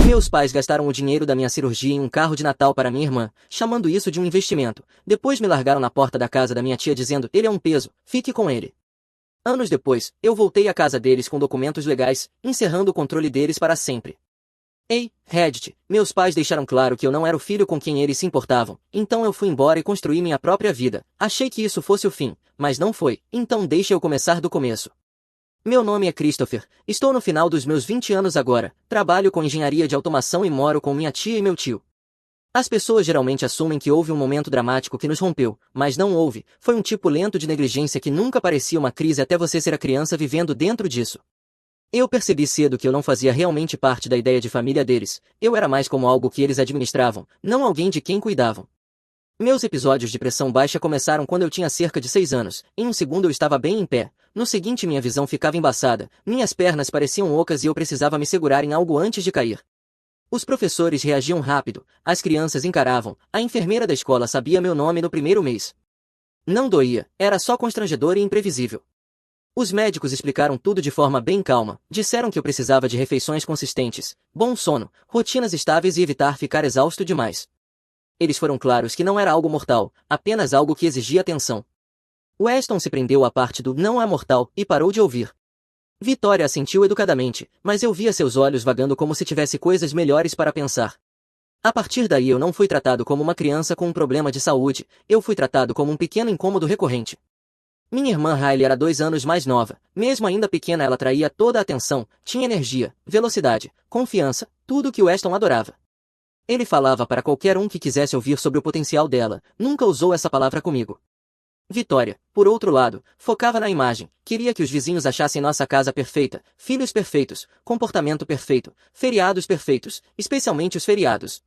Meus pais gastaram o dinheiro da minha cirurgia em um carro de Natal para minha irmã, chamando isso de um investimento. Depois me largaram na porta da casa da minha tia dizendo, ele é um peso, fique com ele. Anos depois, eu voltei à casa deles com documentos legais, encerrando o controle deles para sempre. Ei, Reddit, meus pais deixaram claro que eu não era o filho com quem eles se importavam, então eu fui embora e construí minha própria vida. Achei que isso fosse o fim, mas não foi, então deixa eu começar do começo. Meu nome é Christopher, estou no final dos meus 20 anos agora, trabalho com engenharia de automação e moro com minha tia e meu tio. As pessoas geralmente assumem que houve um momento dramático que nos rompeu, mas não houve, foi um tipo lento de negligência que nunca parecia uma crise até você ser a criança vivendo dentro disso. Eu percebi cedo que eu não fazia realmente parte da ideia de família deles, eu era mais como algo que eles administravam, não alguém de quem cuidavam. Meus episódios de pressão baixa começaram quando eu tinha cerca de 6 anos, em um segundo eu estava bem em pé, no seguinte minha visão ficava embaçada, minhas pernas pareciam ocas e eu precisava me segurar em algo antes de cair. Os professores reagiam rápido, as crianças encaravam, a enfermeira da escola sabia meu nome no primeiro mês. Não doía, era só constrangedor e imprevisível. Os médicos explicaram tudo de forma bem calma, disseram que eu precisava de refeições consistentes, bom sono, rotinas estáveis e evitar ficar exausto demais. Eles foram claros que não era algo mortal, apenas algo que exigia atenção. Weston se prendeu à parte do não é mortal e parou de ouvir. Vitória assentiu educadamente, mas eu via seus olhos vagando como se tivesse coisas melhores para pensar. A partir daí eu não fui tratado como uma criança com um problema de saúde, eu fui tratado como um pequeno incômodo recorrente. Minha irmã Riley era 2 anos mais nova, mesmo ainda pequena ela atraía toda a atenção, tinha energia, velocidade, confiança, tudo o que Weston adorava. Ele falava para qualquer um que quisesse ouvir sobre o potencial dela, nunca usou essa palavra comigo. Vitória, por outro lado, focava na imagem, queria que os vizinhos achassem nossa casa perfeita, filhos perfeitos, comportamento perfeito, feriados perfeitos, especialmente os feriados.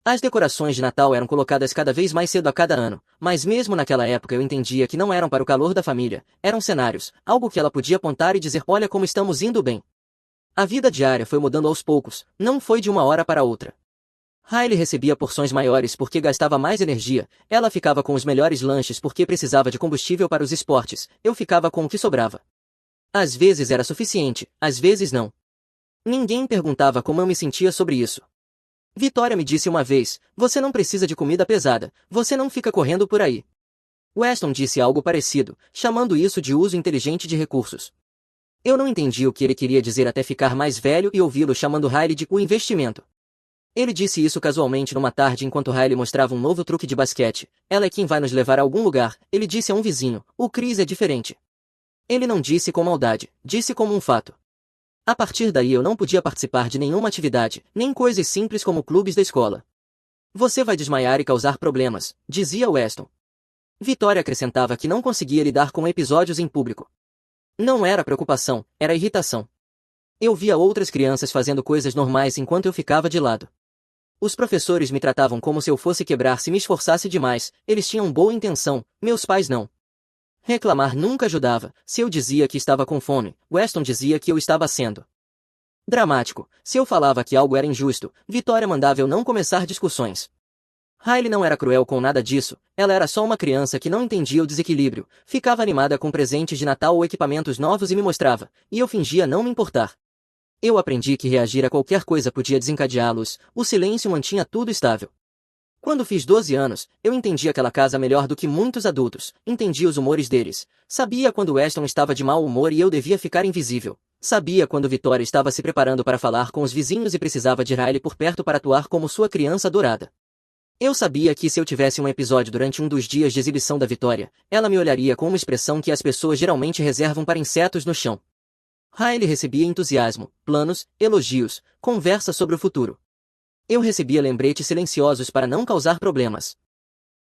As decorações de Natal eram colocadas cada vez mais cedo a cada ano, mas mesmo naquela época eu entendia que não eram para o calor da família, eram cenários, algo que ela podia apontar e dizer olha como estamos indo bem. A vida diária foi mudando aos poucos, não foi de uma hora para outra. Riley recebia porções maiores porque gastava mais energia, ela ficava com os melhores lanches porque precisava de combustível para os esportes, eu ficava com o que sobrava. Às vezes era suficiente, às vezes não. Ninguém perguntava como eu me sentia sobre isso. Vitória me disse uma vez, você não precisa de comida pesada, você não fica correndo por aí. Weston disse algo parecido, chamando isso de uso inteligente de recursos. Eu não entendi o que ele queria dizer até ficar mais velho e ouvi-lo chamando Riley de o investimento. Ele disse isso casualmente numa tarde enquanto Riley mostrava um novo truque de basquete. Ela é quem vai nos levar a algum lugar, ele disse a um vizinho, o Chris é diferente. Ele não disse com maldade, disse como um fato. A partir daí eu não podia participar de nenhuma atividade, nem coisas simples como clubes da escola. Você vai desmaiar e causar problemas, dizia Weston. Vitória acrescentava que não conseguia lidar com episódios em público. Não era preocupação, era irritação. Eu via outras crianças fazendo coisas normais enquanto eu ficava de lado. Os professores me tratavam como se eu fosse quebrar se me esforçasse demais, eles tinham boa intenção, meus pais não. Reclamar nunca ajudava, se eu dizia que estava com fome, Weston dizia que eu estava sendo dramático, se eu falava que algo era injusto, Vitória mandava eu não começar discussões. Riley não era cruel com nada disso, ela era só uma criança que não entendia o desequilíbrio, ficava animada com presentes de Natal ou equipamentos novos e me mostrava, e eu fingia não me importar. Eu aprendi que reagir a qualquer coisa podia desencadeá-los, o silêncio mantinha tudo estável. Quando fiz 12 anos, eu entendi aquela casa melhor do que muitos adultos, entendi os humores deles, sabia quando Weston estava de mau humor e eu devia ficar invisível, sabia quando Vitória estava se preparando para falar com os vizinhos e precisava de Riley por perto para atuar como sua criança adorada. Eu sabia que se eu tivesse um episódio durante um dos dias de exibição da Vitória, ela me olharia com uma expressão que as pessoas geralmente reservam para insetos no chão. Riley recebia entusiasmo, planos, elogios, conversa sobre o futuro. Eu recebia lembretes silenciosos para não causar problemas.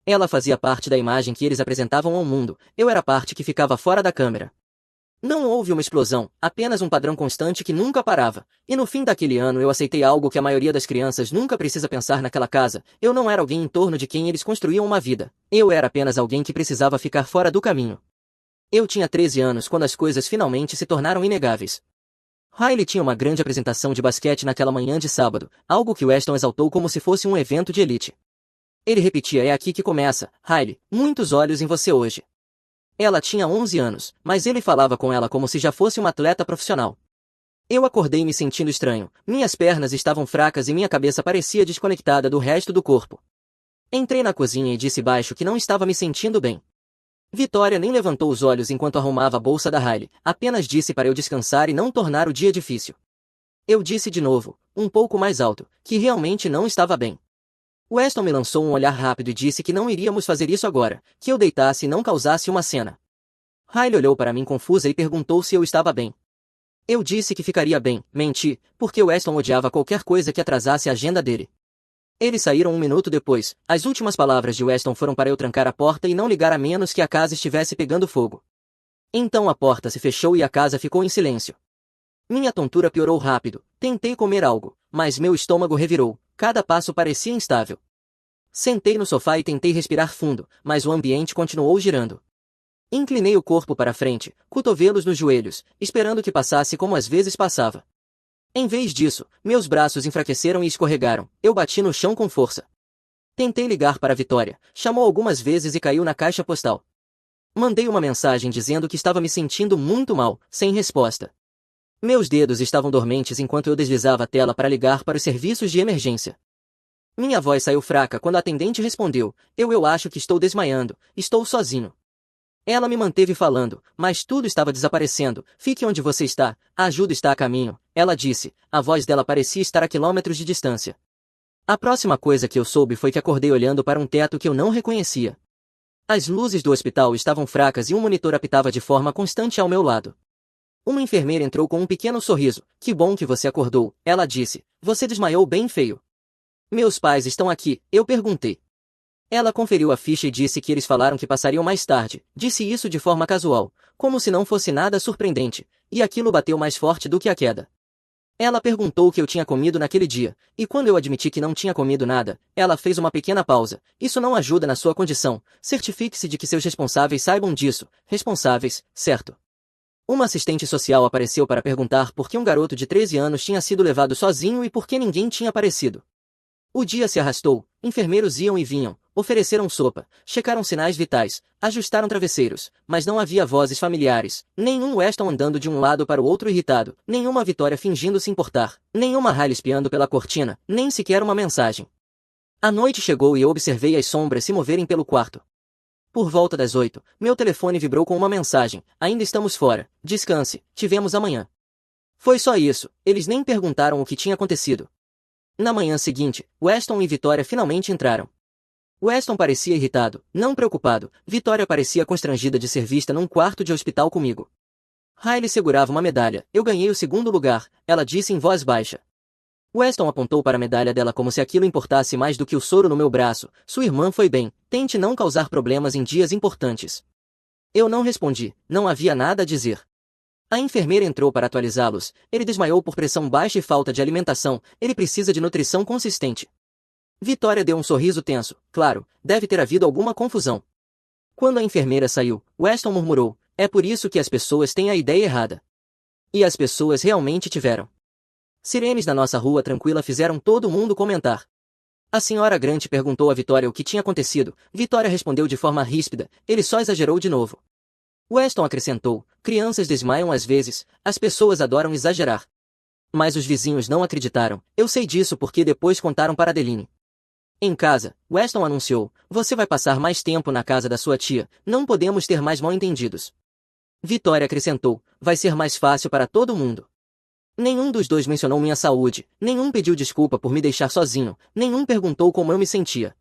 Ela fazia parte da imagem que eles apresentavam ao mundo, eu era a parte que ficava fora da câmera. Não houve uma explosão, apenas um padrão constante que nunca parava, e no fim daquele ano eu aceitei algo que a maioria das crianças nunca precisa pensar naquela casa, eu não era alguém em torno de quem eles construíam uma vida, eu era apenas alguém que precisava ficar fora do caminho. Eu tinha 13 anos quando as coisas finalmente se tornaram inegáveis. Riley tinha uma grande apresentação de basquete naquela manhã de sábado, algo que Weston exaltou como se fosse um evento de elite. Ele repetia é aqui que começa, Riley, muitos olhos em você hoje. Ela tinha 11 anos, mas ele falava com ela como se já fosse uma atleta profissional. Eu acordei me sentindo estranho, minhas pernas estavam fracas e minha cabeça parecia desconectada do resto do corpo. Entrei na cozinha e disse baixo que não estava me sentindo bem. Vitória nem levantou os olhos enquanto arrumava a bolsa da Riley, apenas disse para eu descansar e não tornar o dia difícil. Eu disse de novo, um pouco mais alto, que realmente não estava bem. Weston me lançou um olhar rápido e disse que não iríamos fazer isso agora, que eu deitasse e não causasse uma cena. Riley olhou para mim confusa e perguntou se eu estava bem. Eu disse que ficaria bem, menti, porque Weston odiava qualquer coisa que atrasasse a agenda dele. Eles saíram um minuto depois. As últimas palavras de Weston foram para eu trancar a porta e não ligar a menos que a casa estivesse pegando fogo. Então a porta se fechou e a casa ficou em silêncio. Minha tontura piorou rápido. Tentei comer algo, mas meu estômago revirou. Cada passo parecia instável. Sentei no sofá e tentei respirar fundo, mas o ambiente continuou girando. Inclinei o corpo para frente, cotovelos nos joelhos, esperando que passasse como às vezes passava. Em vez disso, meus braços enfraqueceram e escorregaram. Eu bati no chão com força. Tentei ligar para Vitória, chamou algumas vezes e caiu na caixa postal. Mandei uma mensagem dizendo que estava me sentindo muito mal, sem resposta. Meus dedos estavam dormentes enquanto eu deslizava a tela para ligar para os serviços de emergência. Minha voz saiu fraca quando a atendente respondeu, eu acho que estou desmaiando, estou sozinho. Ela me manteve falando, mas tudo estava desaparecendo. Fique onde você está, a ajuda está a caminho, ela disse. A voz dela parecia estar a quilômetros de distância. A próxima coisa que eu soube foi que acordei olhando para um teto que eu não reconhecia. As luzes do hospital estavam fracas e um monitor apitava de forma constante ao meu lado. Uma enfermeira entrou com um pequeno sorriso. Que bom que você acordou, ela disse. Você desmaiou bem feio. Meus pais estão aqui, eu perguntei. Ela conferiu a ficha e disse que eles falaram que passariam mais tarde. Disse isso de forma casual, como se não fosse nada surpreendente, e aquilo bateu mais forte do que a queda. Ela perguntou o que eu tinha comido naquele dia, e quando eu admiti que não tinha comido nada, ela fez uma pequena pausa. Isso não ajuda na sua condição. Certifique-se de que seus responsáveis saibam disso. Responsáveis, certo? Uma assistente social apareceu para perguntar por que um garoto de 13 anos tinha sido levado sozinho e por que ninguém tinha aparecido. O dia se arrastou, enfermeiros iam e vinham, ofereceram sopa, checaram sinais vitais, ajustaram travesseiros, mas não havia vozes familiares, nenhum Weston andando de um lado para o outro irritado, nenhuma Vitória fingindo se importar, nenhuma Riley espiando pela cortina, nem sequer uma mensagem. A noite chegou e eu observei as sombras se moverem pelo quarto. Por volta das 8, meu telefone vibrou com uma mensagem, ainda estamos fora, descanse, tivemos amanhã. Foi só isso, eles nem perguntaram o que tinha acontecido. Na manhã seguinte, Weston e Vitória finalmente entraram. Weston parecia irritado, não preocupado. Vitória parecia constrangida de ser vista num quarto de hospital comigo. Riley segurava uma medalha. Eu ganhei o segundo lugar, ela disse em voz baixa. Weston apontou para a medalha dela como se aquilo importasse mais do que o soro no meu braço. Sua irmã foi bem. Tente não causar problemas em dias importantes. Eu não respondi, não havia nada a dizer. A enfermeira entrou para atualizá-los. Ele desmaiou por pressão baixa e falta de alimentação. Ele precisa de nutrição consistente. Vitória deu um sorriso tenso. Claro, deve ter havido alguma confusão. Quando a enfermeira saiu, Weston murmurou, é por isso que as pessoas têm a ideia errada. E as pessoas realmente tiveram. Sirenes na nossa rua tranquila fizeram todo mundo comentar. A senhora Grant perguntou a Vitória o que tinha acontecido. Vitória respondeu de forma ríspida, ele só exagerou de novo. Weston acrescentou, crianças desmaiam às vezes, as pessoas adoram exagerar. Mas os vizinhos não acreditaram, eu sei disso porque depois contaram para Adeline. Em casa, Weston anunciou, você vai passar mais tempo na casa da sua tia, não podemos ter mais mal-entendidos. Vitória acrescentou, vai ser mais fácil para todo mundo. Nenhum dos dois mencionou minha saúde, nenhum pediu desculpa por me deixar sozinho, nenhum perguntou como eu me sentia.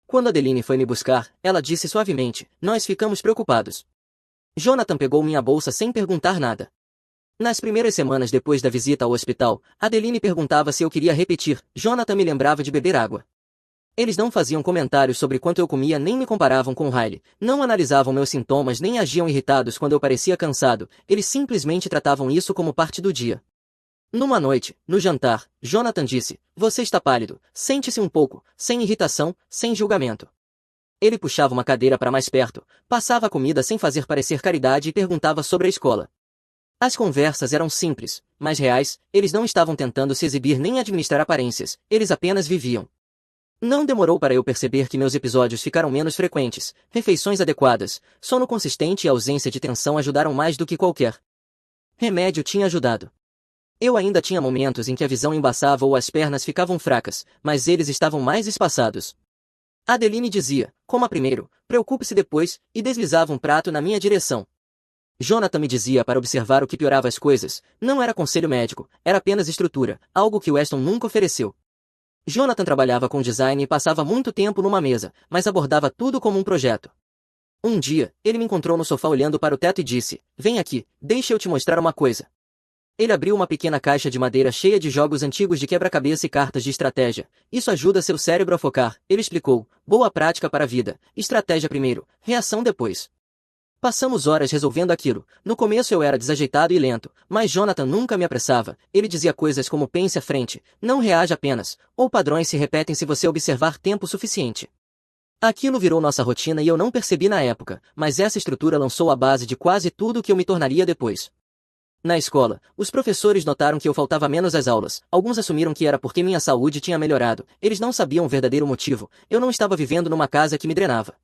Quando Adeline foi me buscar, ela disse suavemente, nós ficamos preocupados. Jonathan pegou minha bolsa sem perguntar nada. Nas primeiras semanas depois da visita ao hospital, Adeline perguntava se eu queria repetir, Jonathan me lembrava de beber água. Eles não faziam comentários sobre quanto eu comia nem me comparavam com Riley, não analisavam meus sintomas nem agiam irritados quando eu parecia cansado, eles simplesmente tratavam isso como parte do dia. Numa noite, no jantar, Jonathan disse, você está pálido, sente-se um pouco, sem irritação, sem julgamento. Ele puxava uma cadeira para mais perto, passava a comida sem fazer parecer caridade e perguntava sobre a escola. As conversas eram simples, mas reais, eles não estavam tentando se exibir nem administrar aparências, eles apenas viviam. Não demorou para eu perceber que meus episódios ficaram menos frequentes, refeições adequadas, sono consistente e ausência de tensão ajudaram mais do que qualquer remédio tinha ajudado. Eu ainda tinha momentos em que a visão embaçava ou as pernas ficavam fracas, mas eles estavam mais espaçados. Adeline dizia, coma primeiro, preocupe-se depois, e deslizava um prato na minha direção. Jonathan me dizia para observar o que piorava as coisas, não era conselho médico, era apenas estrutura, algo que Weston nunca ofereceu. Jonathan trabalhava com design e passava muito tempo numa mesa, mas abordava tudo como um projeto. Um dia, ele me encontrou no sofá olhando para o teto e disse, vem aqui, deixa eu te mostrar uma coisa. Ele abriu uma pequena caixa de madeira cheia de jogos antigos de quebra-cabeça e cartas de estratégia. Isso ajuda seu cérebro a focar, ele explicou. Boa prática para a vida. Estratégia primeiro, reação depois. Passamos horas resolvendo aquilo. No começo eu era desajeitado e lento, mas Jonathan nunca me apressava. Ele dizia coisas como pense à frente, não reaja apenas, ou padrões se repetem se você observar tempo suficiente. Aquilo virou nossa rotina e eu não percebi na época, mas essa estrutura lançou a base de quase tudo o que eu me tornaria depois. Na escola, os professores notaram que eu faltava menos às aulas. Alguns assumiram que era porque minha saúde tinha melhorado. Eles não sabiam o verdadeiro motivo. Eu não estava vivendo numa casa que me drenava.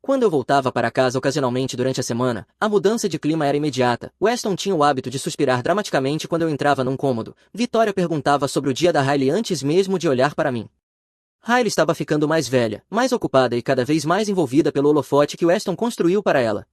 Quando eu voltava para casa ocasionalmente durante a semana, a mudança de clima era imediata. Weston tinha o hábito de suspirar dramaticamente quando eu entrava num cômodo. Vitória perguntava sobre o dia da Riley antes mesmo de olhar para mim. Riley estava ficando mais velha, mais ocupada e cada vez mais envolvida pelo holofote que Weston construiu para ela.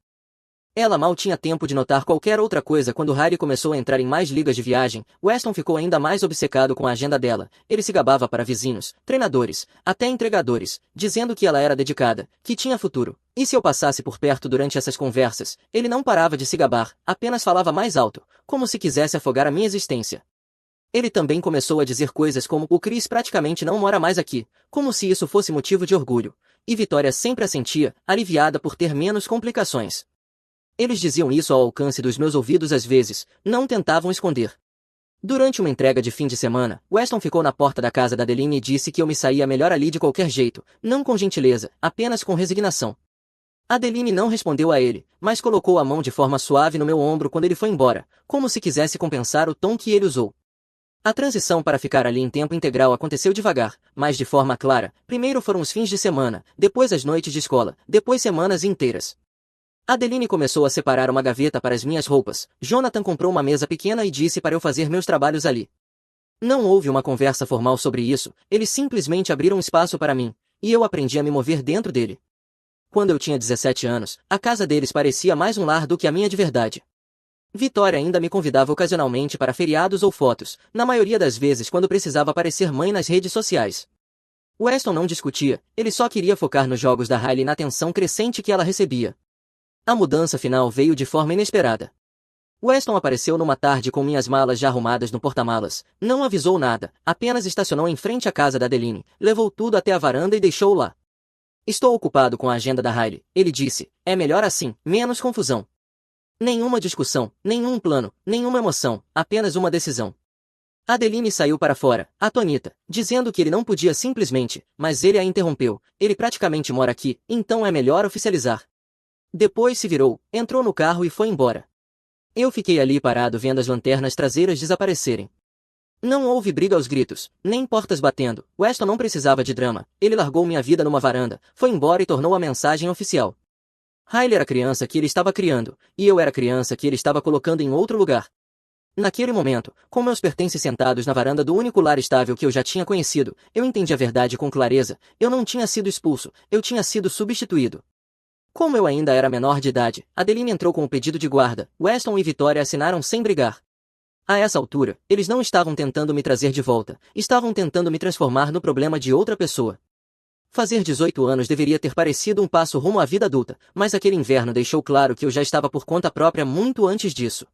Ela mal tinha tempo de notar qualquer outra coisa quando Riley começou a entrar em mais ligas de viagem. Weston ficou ainda mais obcecado com a agenda dela. Ele se gabava para vizinhos, treinadores, até entregadores, dizendo que ela era dedicada, que tinha futuro. E se eu passasse por perto durante essas conversas, ele não parava de se gabar, apenas falava mais alto, como se quisesse afogar a minha existência. Ele também começou a dizer coisas como o Chris praticamente não mora mais aqui, como se isso fosse motivo de orgulho. E Vitória sempre assentia, aliviada por ter menos complicações. Eles diziam isso ao alcance dos meus ouvidos às vezes, não tentavam esconder. Durante uma entrega de fim de semana, Weston ficou na porta da casa da Adeline e disse que eu me saía melhor ali de qualquer jeito, não com gentileza, apenas com resignação. Adeline não respondeu a ele, mas colocou a mão de forma suave no meu ombro quando ele foi embora, como se quisesse compensar o tom que ele usou. A transição para ficar ali em tempo integral aconteceu devagar, mas de forma clara. Primeiro foram os fins de semana, depois as noites de escola, depois semanas inteiras. Adeline começou a separar uma gaveta para as minhas roupas. Jonathan comprou uma mesa pequena e disse para eu fazer meus trabalhos ali. Não houve uma conversa formal sobre isso, eles simplesmente abriram espaço para mim, e eu aprendi a me mover dentro dele. Quando eu tinha 17 anos, a casa deles parecia mais um lar do que a minha de verdade. Vitória ainda me convidava ocasionalmente para feriados ou fotos, na maioria das vezes quando precisava parecer mãe nas redes sociais. Weston não discutia, ele só queria focar nos jogos da Riley e na atenção crescente que ela recebia. A mudança final veio de forma inesperada. Weston apareceu numa tarde com minhas malas já arrumadas no porta-malas, não avisou nada, apenas estacionou em frente à casa da Adeline, levou tudo até a varanda e deixou-o lá. Estou ocupado com a agenda da Riley, ele disse, é melhor assim, menos confusão. Nenhuma discussão, nenhum plano, nenhuma emoção, apenas uma decisão. Adeline saiu para fora, atônita, dizendo que ele não podia simplesmente, mas ele a interrompeu, ele praticamente mora aqui, então é melhor oficializar. Depois se virou, entrou no carro e foi embora. Eu fiquei ali parado vendo as lanternas traseiras desaparecerem. Não houve briga aos gritos, nem portas batendo. Weston não precisava de drama. Ele largou minha vida numa varanda, foi embora e tornou a mensagem oficial. Riley era a criança que ele estava criando, e eu era a criança que ele estava colocando em outro lugar. Naquele momento, com meus pertences sentados na varanda do único lar estável que eu já tinha conhecido, eu entendi a verdade com clareza. Eu não tinha sido expulso, eu tinha sido substituído. Como eu ainda era menor de idade, Adeline entrou com o pedido de guarda. Weston e Vitória assinaram sem brigar. A essa altura, eles não estavam tentando me trazer de volta, estavam tentando me transformar no problema de outra pessoa. Fazer 18 anos deveria ter parecido um passo rumo à vida adulta, mas aquele inverno deixou claro que eu já estava por conta própria muito antes disso.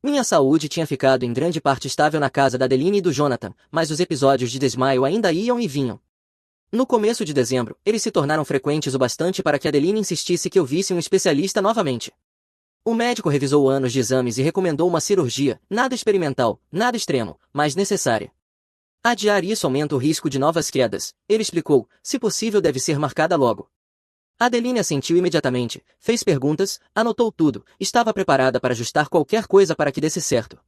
Minha saúde tinha ficado em grande parte estável na casa da Adeline e do Jonathan, mas os episódios de desmaio ainda iam e vinham. No começo de dezembro, eles se tornaram frequentes o bastante para que Adeline insistisse que eu visse um especialista novamente. O médico revisou anos de exames e recomendou uma cirurgia, nada experimental, nada extremo, mas necessária. Adiar isso aumenta o risco de novas quedas, ele explicou, se possível deve ser marcada logo. Adeline assentiu imediatamente, fez perguntas, anotou tudo, estava preparada para ajustar qualquer coisa para que desse certo.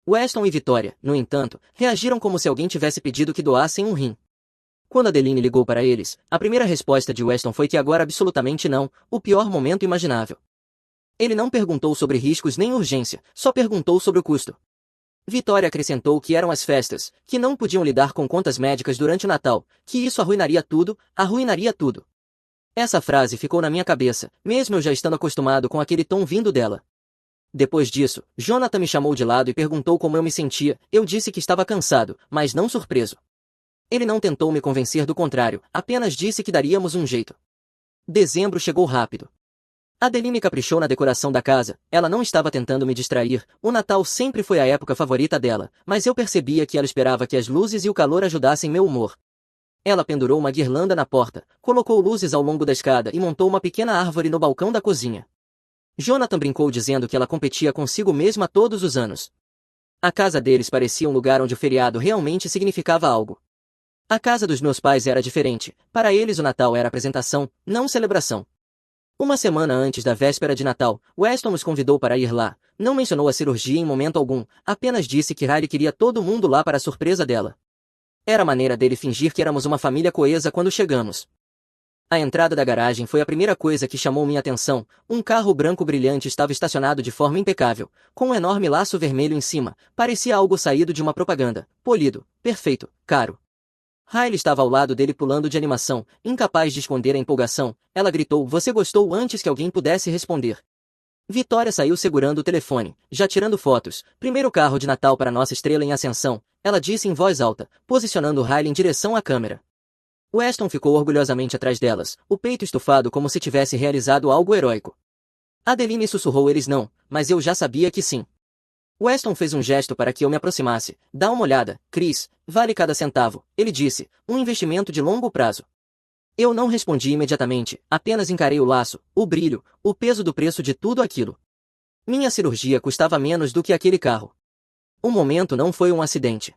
Weston e Vitória, no entanto, reagiram como se alguém tivesse pedido que doassem um rim. Quando Adeline ligou para eles, a primeira resposta de Weston foi que agora absolutamente não, o pior momento imaginável. Ele não perguntou sobre riscos nem urgência, só perguntou sobre o custo. Vitória acrescentou que eram as festas, que não podiam lidar com contas médicas durante o Natal, que isso arruinaria tudo, arruinaria tudo. Essa frase ficou na minha cabeça, mesmo eu já estando acostumado com aquele tom vindo dela. Depois disso, Jonathan me chamou de lado e perguntou como eu me sentia. Eu disse que estava cansado, mas não surpreso. Ele não tentou me convencer do contrário, apenas disse que daríamos um jeito. Dezembro chegou rápido. Adeline caprichou na decoração da casa, ela não estava tentando me distrair, o Natal sempre foi a época favorita dela, mas eu percebia que ela esperava que as luzes e o calor ajudassem meu humor. Ela pendurou uma guirlanda na porta, colocou luzes ao longo da escada e montou uma pequena árvore no balcão da cozinha. Jonathan brincou dizendo que ela competia consigo mesma todos os anos. A casa deles parecia um lugar onde o feriado realmente significava algo. A casa dos meus pais era diferente, para eles o Natal era apresentação, não celebração. Uma semana antes da véspera de Natal, Weston nos convidou para ir lá. Não mencionou a cirurgia em momento algum, apenas disse que Riley queria todo mundo lá para a surpresa dela. Era a maneira dele fingir que éramos uma família coesa quando chegamos. A entrada da garagem foi a primeira coisa que chamou minha atenção. Um carro branco brilhante estava estacionado de forma impecável, com um enorme laço vermelho em cima. Parecia algo saído de uma propaganda. Polido, perfeito, caro. Riley estava ao lado dele pulando de animação, incapaz de esconder a empolgação. Ela gritou: "Você gostou?" antes que alguém pudesse responder. Vitória saiu segurando o telefone, já tirando fotos. "Primeiro carro de Natal para nossa estrela em ascensão", ela disse em voz alta, posicionando Riley em direção à câmera. Weston ficou orgulhosamente atrás delas, o peito estufado como se tivesse realizado algo heróico. Adeline sussurrou: "Eles não", mas eu já sabia que sim. Weston fez um gesto para que eu me aproximasse. "Dá uma olhada, Chris, vale cada centavo", ele disse, "um investimento de longo prazo". Eu não respondi imediatamente, apenas encarei o laço, o brilho, o peso do preço de tudo aquilo. Minha cirurgia custava menos do que aquele carro. O momento não foi um acidente.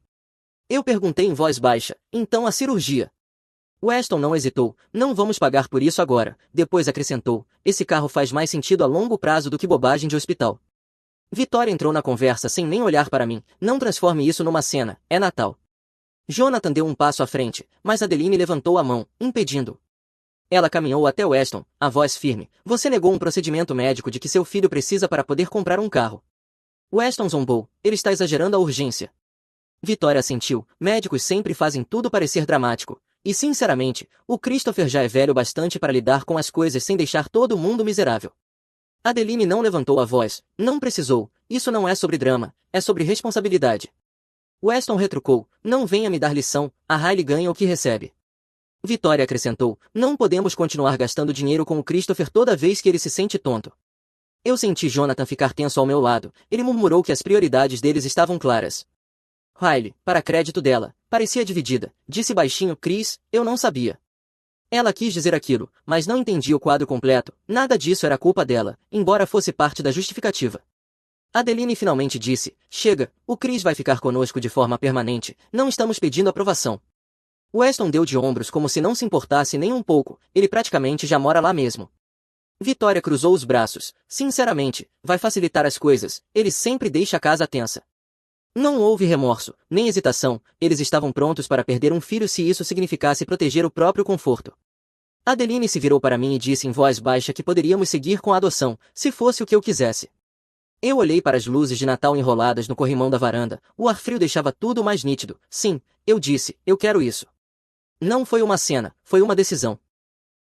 Eu perguntei em voz baixa: "Então a cirurgia?" Weston não hesitou: "Não vamos pagar por isso agora", depois acrescentou: "Esse carro faz mais sentido a longo prazo do que bobagem de hospital". Vitória entrou na conversa sem nem olhar para mim: "Não transforme isso numa cena, é Natal". Jonathan deu um passo à frente, mas Adeline levantou a mão, impedindo. Ela caminhou até Weston, a voz firme: "Você negou um procedimento médico de que seu filho precisa para poder comprar um carro". Weston zombou: "Ele está exagerando a urgência". Vitória assentiu: "Médicos sempre fazem tudo parecer dramático. E sinceramente, o Christopher já é velho bastante para lidar com as coisas sem deixar todo mundo miserável". Adeline não levantou a voz: "Não precisou, isso não é sobre drama, é sobre responsabilidade". Weston retrucou: "Não venha me dar lição, a Riley ganha o que recebe". Vitória acrescentou: "Não podemos continuar gastando dinheiro com o Christopher toda vez que ele se sente tonto". Eu senti Jonathan ficar tenso ao meu lado, ele murmurou que as prioridades deles estavam claras. Riley, para crédito dela, parecia dividida, disse baixinho: "Chris, eu não sabia". Ela quis dizer aquilo, mas não entendia o quadro completo. Nada disso era culpa dela, embora fosse parte da justificativa. Adeline finalmente disse: "Chega, o Chris vai ficar conosco de forma permanente, não estamos pedindo aprovação". Weston deu de ombros como se não se importasse nem um pouco, ele praticamente já mora lá mesmo. Vitória cruzou os braços: "Sinceramente, vai facilitar as coisas, ele sempre deixa a casa tensa". Não houve remorso, nem hesitação, eles estavam prontos para perder um filho se isso significasse proteger o próprio conforto. Adeline se virou para mim e disse em voz baixa que poderíamos seguir com a adoção, se fosse o que eu quisesse. Eu olhei para as luzes de Natal enroladas no corrimão da varanda, o ar frio deixava tudo mais nítido. "Sim", eu disse, "eu quero isso". Não foi uma cena, foi uma decisão.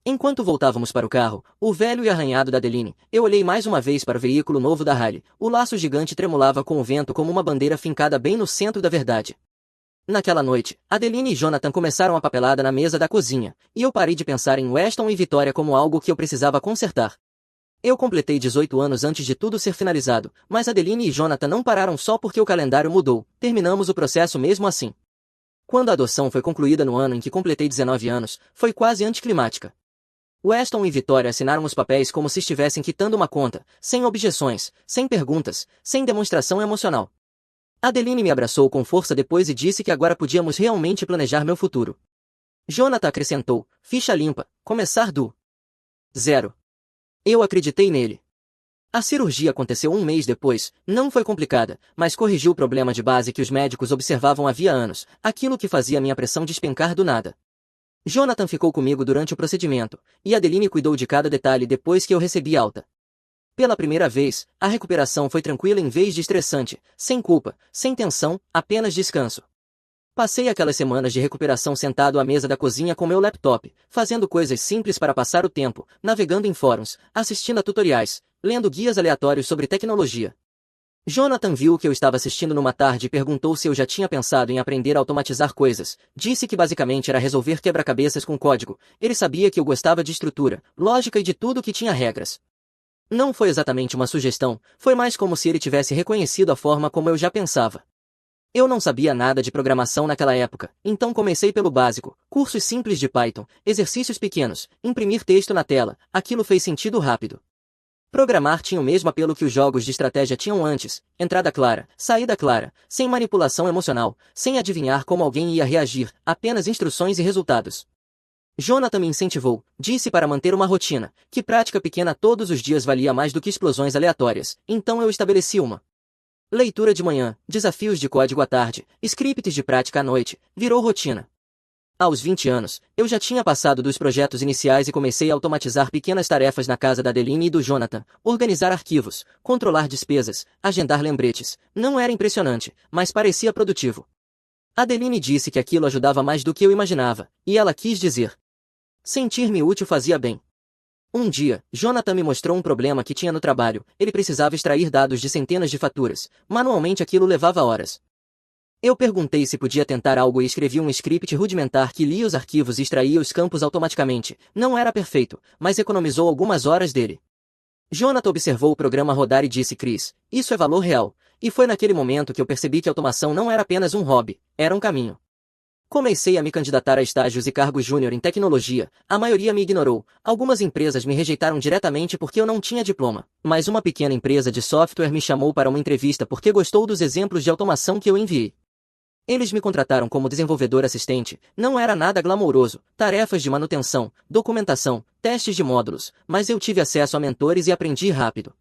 Enquanto voltávamos para o carro, o velho e arranhado da Adeline, eu olhei mais uma vez para o veículo novo da Riley. O laço gigante tremulava com o vento como uma bandeira fincada bem no centro da verdade. Naquela noite, Adeline e Jonathan começaram a papelada na mesa da cozinha, e eu parei de pensar em Weston e Vitória como algo que eu precisava consertar. Eu completei 18 anos antes de tudo ser finalizado, mas Adeline e Jonathan não pararam só porque o calendário mudou, terminamos o processo mesmo assim. Quando a adoção foi concluída no ano em que completei 19 anos, foi quase anticlimática. Weston e Vitória assinaram os papéis como se estivessem quitando uma conta, sem objeções, sem perguntas, sem demonstração emocional. Adeline me abraçou com força depois e disse que agora podíamos realmente planejar meu futuro. Jonathan acrescentou: "Ficha limpa, começar do zero". Eu acreditei nele. A cirurgia aconteceu um mês depois, não foi complicada, mas corrigiu o problema de base que os médicos observavam havia anos, aquilo que fazia minha pressão despencar do nada. Jonathan ficou comigo durante o procedimento, e Adeline cuidou de cada detalhe depois que eu recebi alta. Pela primeira vez, a recuperação foi tranquila em vez de estressante, sem culpa, sem tensão, apenas descanso. Passei aquelas semanas de recuperação sentado à mesa da cozinha com meu laptop, fazendo coisas simples para passar o tempo, navegando em fóruns, assistindo a tutoriais, lendo guias aleatórios sobre tecnologia. Jonathan viu que eu estava assistindo numa tarde e perguntou se eu já tinha pensado em aprender a automatizar coisas. Disse que basicamente era resolver quebra-cabeças com código. Ele sabia que eu gostava de estrutura, lógica e de tudo que tinha regras. Não foi exatamente uma sugestão, foi mais como se ele tivesse reconhecido a forma como eu já pensava. Eu não sabia nada de programação naquela época, então comecei pelo básico, cursos simples de Python, exercícios pequenos, imprimir texto na tela, aquilo fez sentido rápido. Programar tinha o mesmo apelo que os jogos de estratégia tinham antes, entrada clara, saída clara, sem manipulação emocional, sem adivinhar como alguém ia reagir, apenas instruções e resultados. Jonathan me incentivou, disse para manter uma rotina, que prática pequena todos os dias valia mais do que explosões aleatórias, então eu estabeleci uma. Leitura de manhã, desafios de código à tarde, scripts de prática à noite, virou rotina. Aos 20 anos, eu já tinha passado dos projetos iniciais e comecei a automatizar pequenas tarefas na casa da Adeline e do Jonathan, organizar arquivos, controlar despesas, agendar lembretes. Não era impressionante, mas parecia produtivo. Adeline disse que aquilo ajudava mais do que eu imaginava, e ela quis dizer. Sentir-me útil fazia bem. Um dia, Jonathan me mostrou um problema que tinha no trabalho. Ele precisava extrair dados de centenas de faturas. Manualmente aquilo levava horas. Eu perguntei se podia tentar algo e escrevi um script rudimentar que lia os arquivos e extraía os campos automaticamente. Não era perfeito, mas economizou algumas horas dele. Jonathan observou o programa rodar e disse: Chris, isso é valor real. E foi naquele momento que eu percebi que automação não era apenas um hobby, era um caminho. Comecei a me candidatar a estágios e cargos júnior em tecnologia. A maioria me ignorou. Algumas empresas me rejeitaram diretamente porque eu não tinha diploma. Mas uma pequena empresa de software me chamou para uma entrevista porque gostou dos exemplos de automação que eu enviei. Eles me contrataram como desenvolvedor assistente. Não era nada glamouroso, tarefas de manutenção, documentação, testes de módulos, mas eu tive acesso a mentores e aprendi rápido.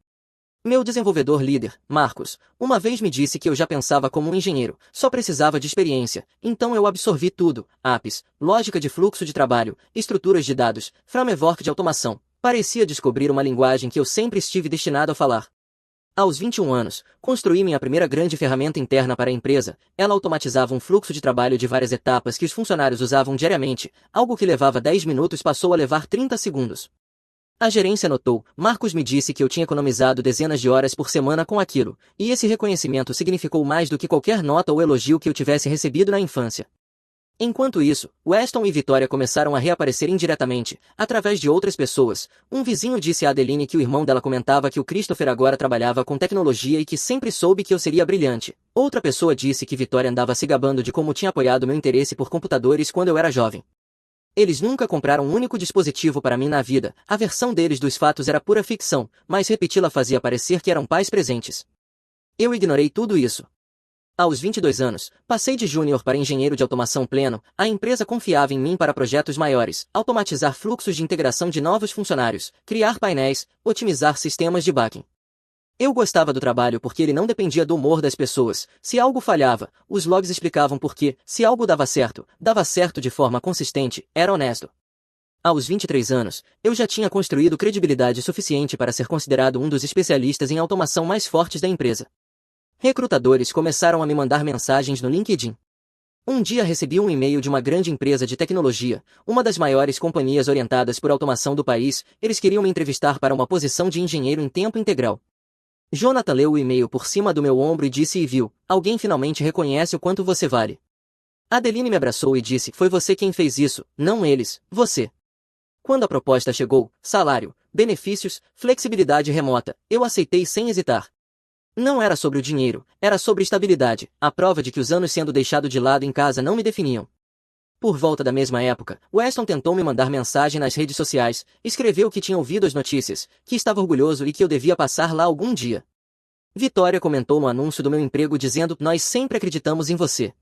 Meu desenvolvedor líder, Marcos, uma vez me disse que eu já pensava como um engenheiro, só precisava de experiência, então eu absorvi tudo: apps, lógica de fluxo de trabalho, estruturas de dados, framework de automação. Parecia descobrir uma linguagem que eu sempre estive destinado a falar. Aos 21 anos, construí minha primeira grande ferramenta interna para a empresa. Ela automatizava um fluxo de trabalho de várias etapas que os funcionários usavam diariamente. Algo que levava 10 minutos passou a levar 30 segundos. A gerência notou. Marcos me disse que eu tinha economizado dezenas de horas por semana com aquilo, e esse reconhecimento significou mais do que qualquer nota ou elogio que eu tivesse recebido na infância. Enquanto isso, Weston e Vitória começaram a reaparecer indiretamente, através de outras pessoas. Um vizinho disse a Adeline que o irmão dela comentava que o Christopher agora trabalhava com tecnologia e que sempre soube que eu seria brilhante. Outra pessoa disse que Vitória andava se gabando de como tinha apoiado meu interesse por computadores quando eu era jovem. Eles nunca compraram um único dispositivo para mim na vida. A versão deles dos fatos era pura ficção, mas repeti-la fazia parecer que eram pais presentes. Eu ignorei tudo isso. Aos 22 anos, passei de júnior para engenheiro de automação pleno. A empresa confiava em mim para projetos maiores, automatizar fluxos de integração de novos funcionários, criar painéis, otimizar sistemas de backing. Eu gostava do trabalho porque ele não dependia do humor das pessoas. Se algo falhava, os logs explicavam por quê. Se algo dava certo de forma consistente, era honesto. Aos 23 anos, eu já tinha construído credibilidade suficiente para ser considerado um dos especialistas em automação mais fortes da empresa. Recrutadores começaram a me mandar mensagens no LinkedIn. Um dia recebi um e-mail de uma grande empresa de tecnologia, uma das maiores companhias orientadas por automação do país. Eles queriam me entrevistar para uma posição de engenheiro em tempo integral. Jonathan leu o e-mail por cima do meu ombro e disse: e viu, alguém finalmente reconhece o quanto você vale. Adeline me abraçou e disse: foi você quem fez isso, não eles, você. Quando a proposta chegou, salário, benefícios, flexibilidade remota, eu aceitei sem hesitar. Não era sobre o dinheiro, era sobre estabilidade, a prova de que os anos sendo deixado de lado em casa não me definiam. Por volta da mesma época, Weston tentou me mandar mensagem nas redes sociais, escreveu que tinha ouvido as notícias, que estava orgulhoso e que eu devia passar lá algum dia. Vitória comentou no anúncio do meu emprego dizendo: nós sempre acreditamos em você.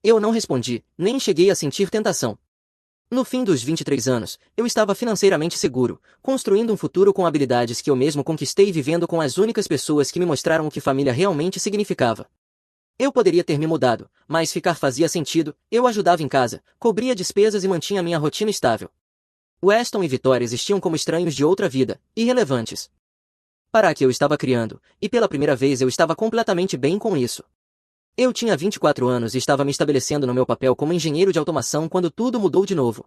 Eu não respondi, nem cheguei a sentir tentação. No fim dos 23 anos, eu estava financeiramente seguro, construindo um futuro com habilidades que eu mesmo conquistei e vivendo com as únicas pessoas que me mostraram o que família realmente significava. Eu poderia ter me mudado, mas ficar fazia sentido. Eu ajudava em casa, cobria despesas e mantinha minha rotina estável. Weston e Vitória existiam como estranhos de outra vida, irrelevantes. para a que eu estava criando, e pela primeira vez eu estava completamente bem com isso. Eu tinha 24 anos e estava me estabelecendo no meu papel como engenheiro de automação quando tudo mudou de novo.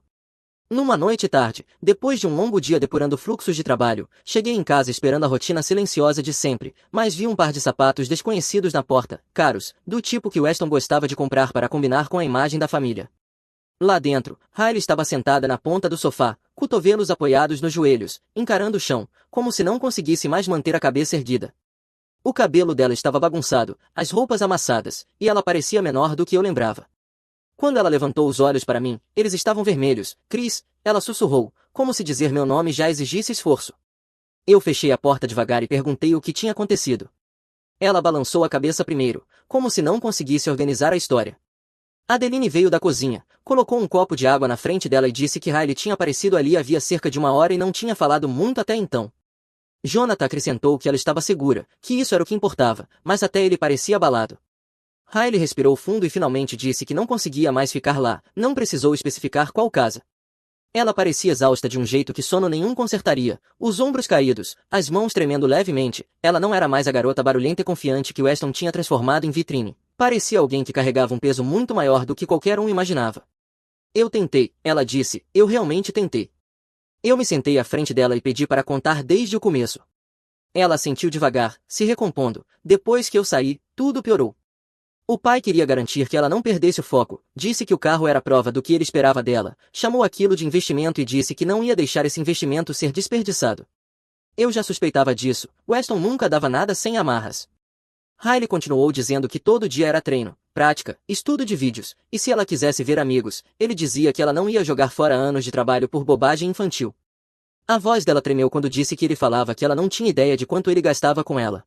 Numa noite tarde, depois de um longo dia depurando fluxos de trabalho, cheguei em casa esperando a rotina silenciosa de sempre, mas vi um par de sapatos desconhecidos na porta, caros, do tipo que Weston gostava de comprar para combinar com a imagem da família. Lá dentro, Riley estava sentada na ponta do sofá, cotovelos apoiados nos joelhos, encarando o chão, como se não conseguisse mais manter a cabeça erguida. O cabelo dela estava bagunçado, as roupas amassadas, e ela parecia menor do que eu lembrava. Quando ela levantou os olhos para mim, eles estavam vermelhos. Chris, ela sussurrou, como se dizer meu nome já exigisse esforço. Eu fechei a porta devagar e perguntei o que tinha acontecido. Ela balançou a cabeça primeiro, como se não conseguisse organizar a história. Adeline veio da cozinha, colocou um copo de água na frente dela e disse que Riley tinha aparecido ali havia cerca de 1 hora e não tinha falado muito até então. Jonathan acrescentou que ela estava segura, que isso era o que importava, mas até ele parecia abalado. Riley respirou fundo e finalmente disse que não conseguia mais ficar lá, não precisou especificar qual casa. Ela parecia exausta de um jeito que sono nenhum consertaria, os ombros caídos, as mãos tremendo levemente, ela não era mais a garota barulhenta e confiante que Weston tinha transformado em vitrine. Parecia alguém que carregava um peso muito maior do que qualquer um imaginava. Eu tentei, ela disse, eu realmente tentei. Eu me sentei à frente dela e pedi para contar desde o começo. Ela assentiu devagar, se recompondo. Depois que eu saí, tudo piorou. O pai queria garantir que ela não perdesse o foco, disse que o carro era prova do que ele esperava dela, chamou aquilo de investimento e disse que não ia deixar esse investimento ser desperdiçado. Eu já suspeitava disso, Weston nunca dava nada sem amarras. Riley continuou dizendo que todo dia era treino, prática, estudo de vídeos, e se ela quisesse ver amigos, ele dizia que ela não ia jogar fora anos de trabalho por bobagem infantil. A voz dela tremeu quando disse que ele falava que ela não tinha ideia de quanto ele gastava com ela.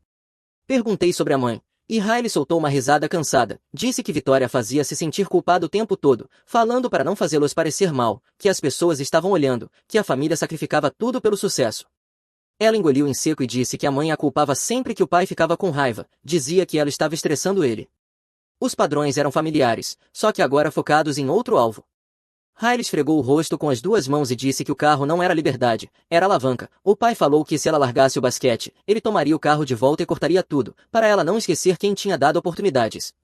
Perguntei sobre a mãe. E Riley soltou uma risada cansada, disse que Vitória fazia se sentir culpada o tempo todo, falando para não fazê-los parecer mal, que as pessoas estavam olhando, que a família sacrificava tudo pelo sucesso. Ela engoliu em seco e disse que a mãe a culpava sempre que o pai ficava com raiva, dizia que ela estava estressando ele. Os padrões eram familiares, só que agora focados em outro alvo. Riley esfregou o rosto com as 2 mãos e disse que o carro não era liberdade, era alavanca. O pai falou que se ela largasse o basquete, ele tomaria o carro de volta e cortaria tudo, para ela não esquecer quem tinha dado oportunidades.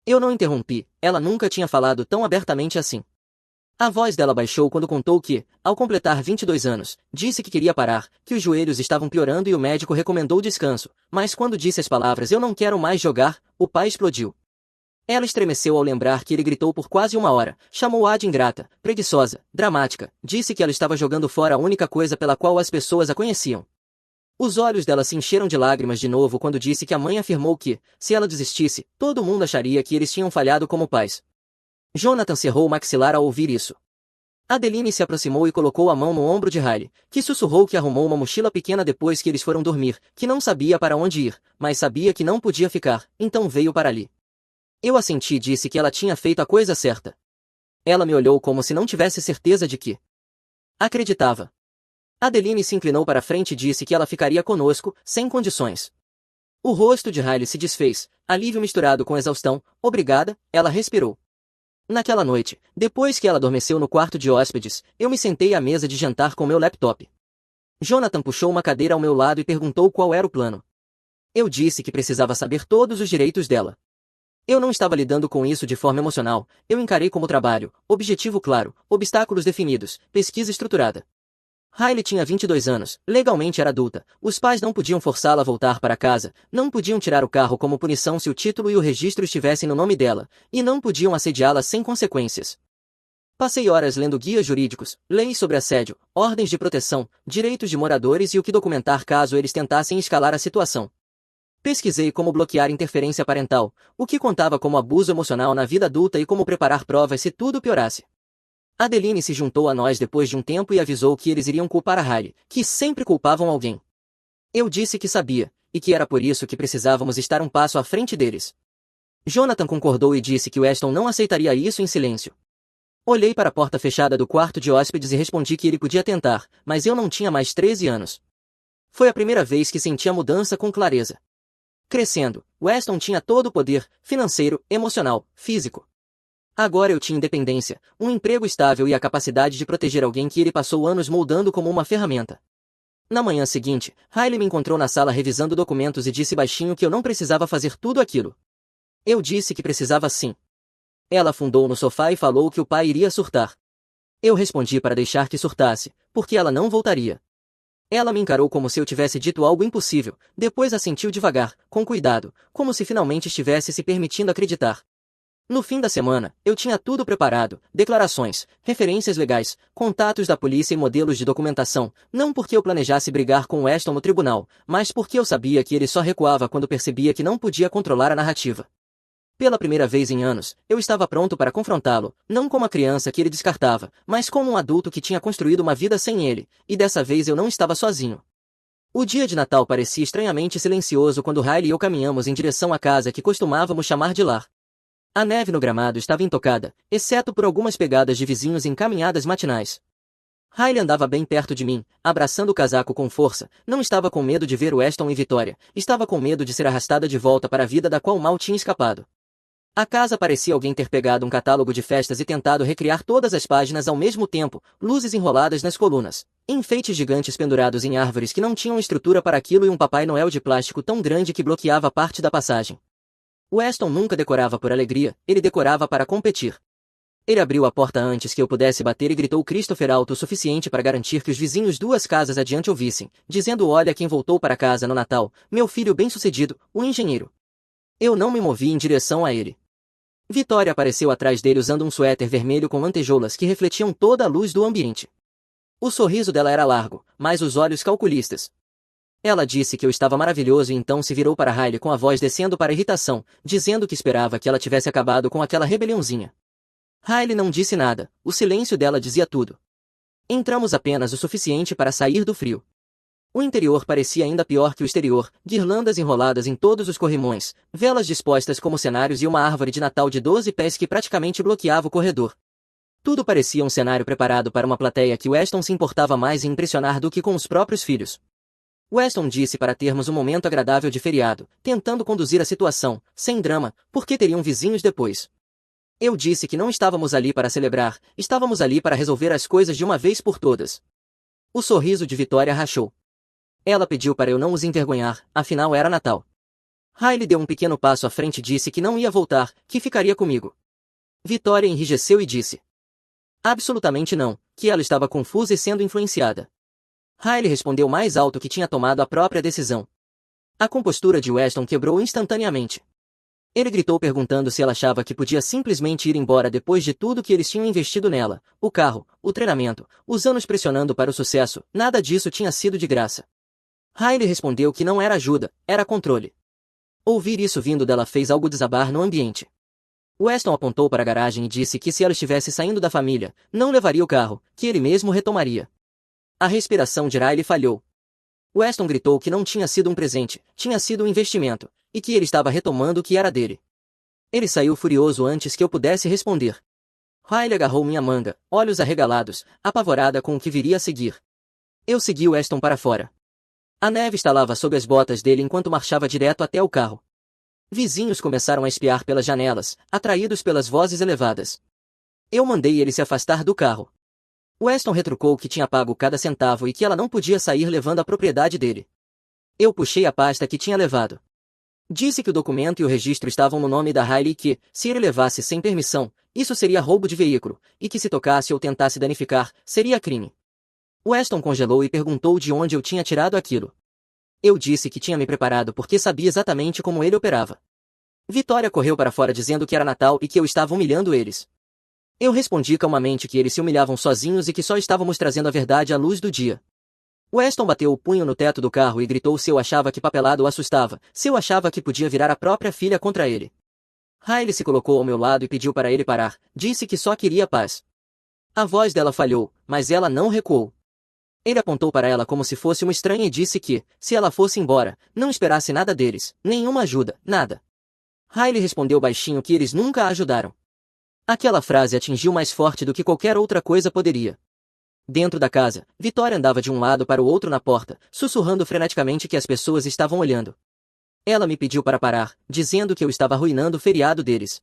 Eu não interrompi, ela nunca tinha falado tão abertamente assim. A voz dela baixou quando contou que, ao completar 22 anos, disse que queria parar, que os joelhos estavam piorando e o médico recomendou descanso, mas quando disse as palavras "eu não quero mais jogar", o pai explodiu. Ela estremeceu ao lembrar que ele gritou por quase 1 hora, chamou-a de ingrata, preguiçosa, dramática, disse que ela estava jogando fora a única coisa pela qual as pessoas a conheciam. Os olhos dela se encheram de lágrimas de novo quando disse que a mãe afirmou que, se ela desistisse, todo mundo acharia que eles tinham falhado como pais. Jonathan cerrou o maxilar ao ouvir isso. Adeline se aproximou e colocou a mão no ombro de Riley, que sussurrou que arrumou uma mochila pequena depois que eles foram dormir, que não sabia para onde ir, mas sabia que não podia ficar, então veio para ali. Eu assenti e disse que ela tinha feito a coisa certa. Ela me olhou como se não tivesse certeza de que acreditava. Adeline se inclinou para frente e disse que ela ficaria conosco, sem condições. O rosto de Riley se desfez, alívio misturado com exaustão. Obrigada, ela respirou. Naquela noite, depois que ela adormeceu no quarto de hóspedes, eu me sentei à mesa de jantar com meu laptop. Jonathan puxou uma cadeira ao meu lado e perguntou qual era o plano. Eu disse que precisava saber todos os direitos dela. Eu não estava lidando com isso de forma emocional, eu encarei como trabalho, objetivo claro, obstáculos definidos, pesquisa estruturada. Riley tinha 22 anos, legalmente era adulta, os pais não podiam forçá-la a voltar para casa, não podiam tirar o carro como punição se o título e o registro estivessem no nome dela, e não podiam assediá-la sem consequências. Passei horas lendo guias jurídicos, leis sobre assédio, ordens de proteção, direitos de moradores e o que documentar caso eles tentassem escalar a situação. Pesquisei como bloquear interferência parental, o que contava como abuso emocional na vida adulta e como preparar provas se tudo piorasse. Adeline se juntou a nós depois de um tempo e avisou que eles iriam culpar a Riley, que sempre culpavam alguém. Eu disse que sabia, e que era por isso que precisávamos estar um passo à frente deles. Jonathan concordou e disse que Weston não aceitaria isso em silêncio. Olhei para a porta fechada do quarto de hóspedes e respondi que ele podia tentar, mas eu não tinha mais 13 anos. Foi a primeira vez que senti a mudança com clareza. Crescendo, Weston tinha todo o poder, financeiro, emocional, físico. Agora eu tinha independência, um emprego estável e a capacidade de proteger alguém que ele passou anos moldando como uma ferramenta. Na manhã seguinte, Riley me encontrou na sala revisando documentos e disse baixinho que eu não precisava fazer tudo aquilo. Eu disse que precisava sim. Ela afundou no sofá e falou que o pai iria surtar. Eu respondi para deixar que surtasse, porque ela não voltaria. Ela me encarou como se eu tivesse dito algo impossível, depois assentiu devagar, com cuidado, como se finalmente estivesse se permitindo acreditar. No fim da semana, eu tinha tudo preparado, declarações, referências legais, contatos da polícia e modelos de documentação, não porque eu planejasse brigar com Weston no tribunal, mas porque eu sabia que ele só recuava quando percebia que não podia controlar a narrativa. Pela primeira vez em anos, eu estava pronto para confrontá-lo, não como a criança que ele descartava, mas como um adulto que tinha construído uma vida sem ele, e dessa vez eu não estava sozinho. O dia de Natal parecia estranhamente silencioso quando Riley e eu caminhamos em direção à casa que costumávamos chamar de lar. A neve no gramado estava intocada, exceto por algumas pegadas de vizinhos em caminhadas matinais. Riley andava bem perto de mim, abraçando o casaco com força, não estava com medo de ver Weston e Vitória, estava com medo de ser arrastada de volta para a vida da qual mal tinha escapado. A casa parecia alguém ter pegado um catálogo de festas e tentado recriar todas as páginas ao mesmo tempo, luzes enroladas nas colunas, enfeites gigantes pendurados em árvores que não tinham estrutura para aquilo e um Papai Noel de plástico tão grande que bloqueava parte da passagem. Weston nunca decorava por alegria, ele decorava para competir. Ele abriu a porta antes que eu pudesse bater e gritou Christopher alto o suficiente para garantir que os vizinhos duas casas adiante ouvissem, dizendo olha quem voltou para casa no Natal, meu filho bem-sucedido, o engenheiro. Eu não me movi em direção a ele. Vitória apareceu atrás dele usando um suéter vermelho com lantejoulas que refletiam toda a luz do ambiente. O sorriso dela era largo, mas os olhos calculistas. Ela disse que eu estava maravilhoso e então se virou para Riley com a voz descendo para irritação, dizendo que esperava que ela tivesse acabado com aquela rebeliãozinha. Riley não disse nada, o silêncio dela dizia tudo. Entramos apenas o suficiente para sair do frio. O interior parecia ainda pior que o exterior, guirlandas enroladas em todos os corrimões, velas dispostas como cenários e uma árvore de Natal de 12 pés que praticamente bloqueava o corredor. Tudo parecia um cenário preparado para uma plateia que Weston se importava mais em impressionar do que com os próprios filhos. Weston disse para termos um momento agradável de feriado, tentando conduzir a situação, sem drama, porque teriam vizinhos depois. Eu disse que não estávamos ali para celebrar, estávamos ali para resolver as coisas de uma vez por todas. O sorriso de Vitória rachou. Ela pediu para eu não os envergonhar, afinal era Natal. Riley deu um pequeno passo à frente e disse que não ia voltar, que ficaria comigo. Vitória enrijeceu e disse: absolutamente não, que ela estava confusa e sendo influenciada. Riley respondeu mais alto que tinha tomado a própria decisão. A compostura de Weston quebrou instantaneamente. Ele gritou perguntando se ela achava que podia simplesmente ir embora depois de tudo que eles tinham investido nela, o carro, o treinamento, os anos pressionando para o sucesso, nada disso tinha sido de graça. Riley respondeu que não era ajuda, era controle. Ouvir isso vindo dela fez algo desabar no ambiente. Weston apontou para a garagem e disse que se ela estivesse saindo da família, não levaria o carro, que ele mesmo retomaria. A respiração de Riley falhou. Weston gritou que não tinha sido um presente, tinha sido um investimento, e que ele estava retomando o que era dele. Ele saiu furioso antes que eu pudesse responder. Riley agarrou minha manga, olhos arregalados, apavorada com o que viria a seguir. Eu segui Weston para fora. A neve estalava sob as botas dele enquanto marchava direto até o carro. Vizinhos começaram a espiar pelas janelas, atraídos pelas vozes elevadas. Eu mandei ele se afastar do carro. Weston retrucou que tinha pago cada centavo e que ela não podia sair levando a propriedade dele. Eu puxei a pasta que tinha levado. Disse que o documento e o registro estavam no nome da Riley e que, se ele levasse sem permissão, isso seria roubo de veículo, e que se tocasse ou tentasse danificar, seria crime. Weston congelou e perguntou de onde eu tinha tirado aquilo. Eu disse que tinha me preparado porque sabia exatamente como ele operava. Vitória correu para fora dizendo que era Natal e que eu estava humilhando eles. Eu respondi calmamente que eles se humilhavam sozinhos e que só estávamos trazendo a verdade à luz do dia. Weston bateu o punho no teto do carro e gritou se eu achava que papelado o assustava, se eu achava que podia virar a própria filha contra ele. Riley se colocou ao meu lado e pediu para ele parar, disse que só queria paz. A voz dela falhou, mas ela não recuou. Ele apontou para ela como se fosse uma estranha e disse que, se ela fosse embora, não esperasse nada deles, nenhuma ajuda, nada. Riley respondeu baixinho que eles nunca a ajudaram. Aquela frase atingiu mais forte do que qualquer outra coisa poderia. Dentro da casa, Vitória andava de um lado para o outro na porta, sussurrando freneticamente que as pessoas estavam olhando. Ela me pediu para parar, dizendo que eu estava arruinando o feriado deles.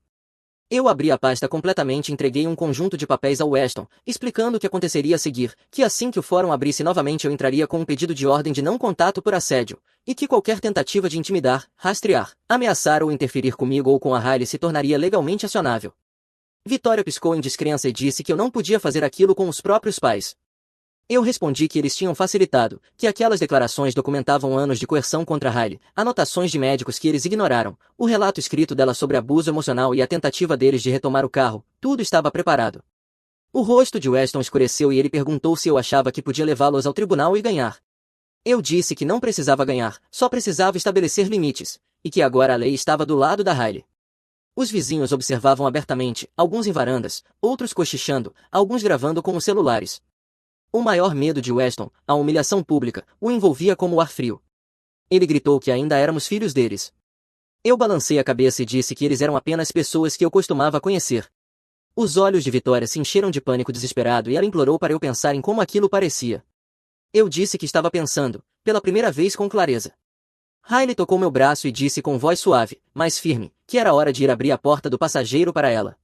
Eu abri a pasta completamente e entreguei um conjunto de papéis ao Weston, explicando o que aconteceria a seguir, que assim que o fórum abrisse novamente eu entraria com um pedido de ordem de não contato por assédio, e que qualquer tentativa de intimidar, rastrear, ameaçar ou interferir comigo ou com a Riley se tornaria legalmente acionável. Vitória piscou em descrença e disse que eu não podia fazer aquilo com os próprios pais. Eu respondi que eles tinham facilitado, que aquelas declarações documentavam anos de coerção contra Riley, anotações de médicos que eles ignoraram, o relato escrito dela sobre abuso emocional e a tentativa deles de retomar o carro, tudo estava preparado. O rosto de Weston escureceu e ele perguntou se eu achava que podia levá-los ao tribunal e ganhar. Eu disse que não precisava ganhar, só precisava estabelecer limites, e que agora a lei estava do lado da Riley. Os vizinhos observavam abertamente, alguns em varandas, outros cochichando, alguns gravando com os celulares. O maior medo de Weston, a humilhação pública, o envolvia como ar frio. Ele gritou que ainda éramos filhos deles. Eu balancei a cabeça e disse que eles eram apenas pessoas que eu costumava conhecer. Os olhos de Vitória se encheram de pânico desesperado e ela implorou para eu pensar em como aquilo parecia. Eu disse que estava pensando, pela primeira vez com clareza. Riley tocou meu braço e disse com voz suave, mas firme, que era hora de ir abrir a porta do passageiro para ela.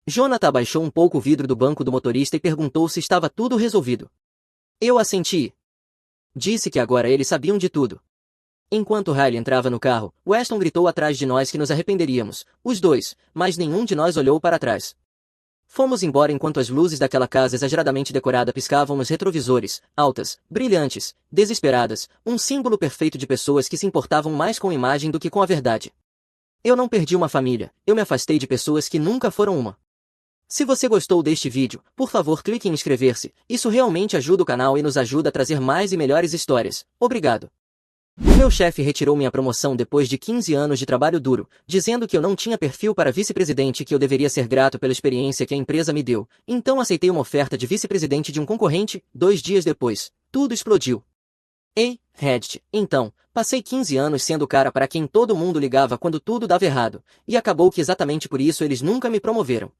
Jonathan abaixou um pouco o vidro do banco do motorista e perguntou se estava tudo resolvido. Eu assenti. Disse que agora eles sabiam de tudo. Enquanto Riley entrava no carro, Weston gritou atrás de nós que nos arrependeríamos, os dois, mas nenhum de nós olhou para trás. Fomos embora enquanto as luzes daquela casa exageradamente decorada piscavam nos retrovisores, altas, brilhantes, desesperadas, um símbolo perfeito de pessoas que se importavam mais com a imagem do que com a verdade. Eu não perdi uma família, eu me afastei de pessoas que nunca foram uma. Se você gostou deste vídeo, por favor clique em inscrever-se, isso realmente ajuda o canal e nos ajuda a trazer mais e melhores histórias. Obrigado. O meu chefe retirou minha promoção depois de 15 anos de trabalho duro, dizendo que eu não tinha perfil para vice-presidente e que eu deveria ser grato pela experiência que a empresa me deu, então aceitei uma oferta de vice-presidente de um concorrente. 2 dias depois, tudo explodiu. Ei, Reddit, então, passei 15 anos sendo o cara para quem todo mundo ligava quando tudo dava errado, e acabou que exatamente por isso eles nunca me promoveram.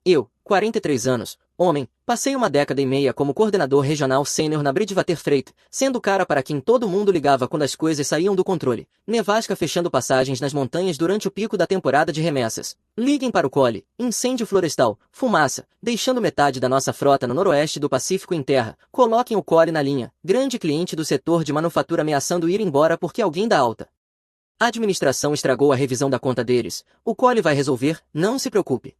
Eu, 43 anos, homem, passei 1 década e meia como coordenador regional sênior na Bridgewater Freight, sendo o cara para quem todo mundo ligava quando as coisas saíam do controle. Nevasca fechando passagens nas montanhas durante o pico da temporada de remessas. Liguem para o Cole, incêndio florestal, fumaça, deixando metade da nossa frota no noroeste do Pacífico em terra. Coloquem o Cole na linha, grande cliente do setor de manufatura ameaçando ir embora porque alguém dá alta. A administração estragou a revisão da conta deles. O Cole vai resolver, não se preocupe.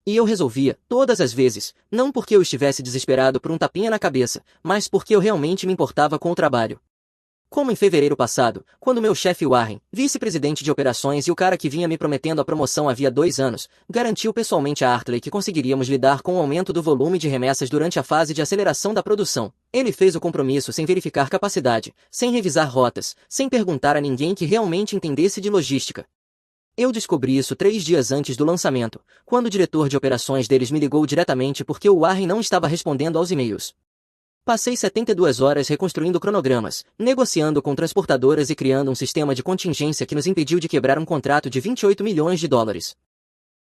E eu resolvia, todas as vezes, não porque eu estivesse desesperado por um tapinha na cabeça, mas porque eu realmente me importava com o trabalho. Como em fevereiro passado, quando meu chefe Warren, vice-presidente de operações e o cara que vinha me prometendo a promoção havia 2 anos, garantiu pessoalmente a Hartley que conseguiríamos lidar com o aumento do volume de remessas durante a fase de aceleração da produção. Ele fez o compromisso sem verificar capacidade, sem revisar rotas, sem perguntar a ninguém que realmente entendesse de logística. Eu descobri isso 3 dias antes do lançamento, quando o diretor de operações deles me ligou diretamente porque o Warren não estava respondendo aos e-mails. Passei 72 horas reconstruindo cronogramas, negociando com transportadoras e criando um sistema de contingência que nos impediu de quebrar um contrato de 28 milhões de dólares.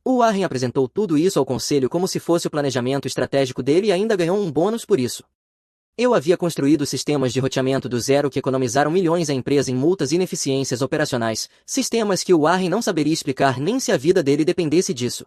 O Warren apresentou tudo isso ao conselho como se fosse o planejamento estratégico dele e ainda ganhou um bônus por isso. Eu havia construído sistemas de roteamento do zero que economizaram milhões à empresa em multas e ineficiências operacionais, sistemas que o Warren não saberia explicar nem se a vida dele dependesse disso.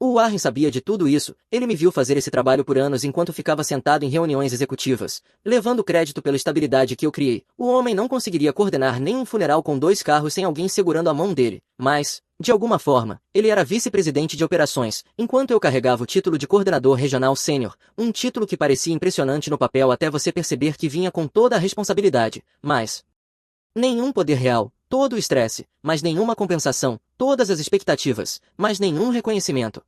O Warren sabia de tudo isso, ele me viu fazer esse trabalho por anos enquanto ficava sentado em reuniões executivas, levando crédito pela estabilidade que eu criei. O homem não conseguiria coordenar nem um funeral com 2 carros sem alguém segurando a mão dele, mas, de alguma forma, ele era vice-presidente de operações, enquanto eu carregava o título de coordenador regional sênior, um título que parecia impressionante no papel até você perceber que vinha com toda a responsabilidade, mas nenhum poder real, todo o estresse, mas nenhuma compensação, todas as expectativas, mas nenhum reconhecimento.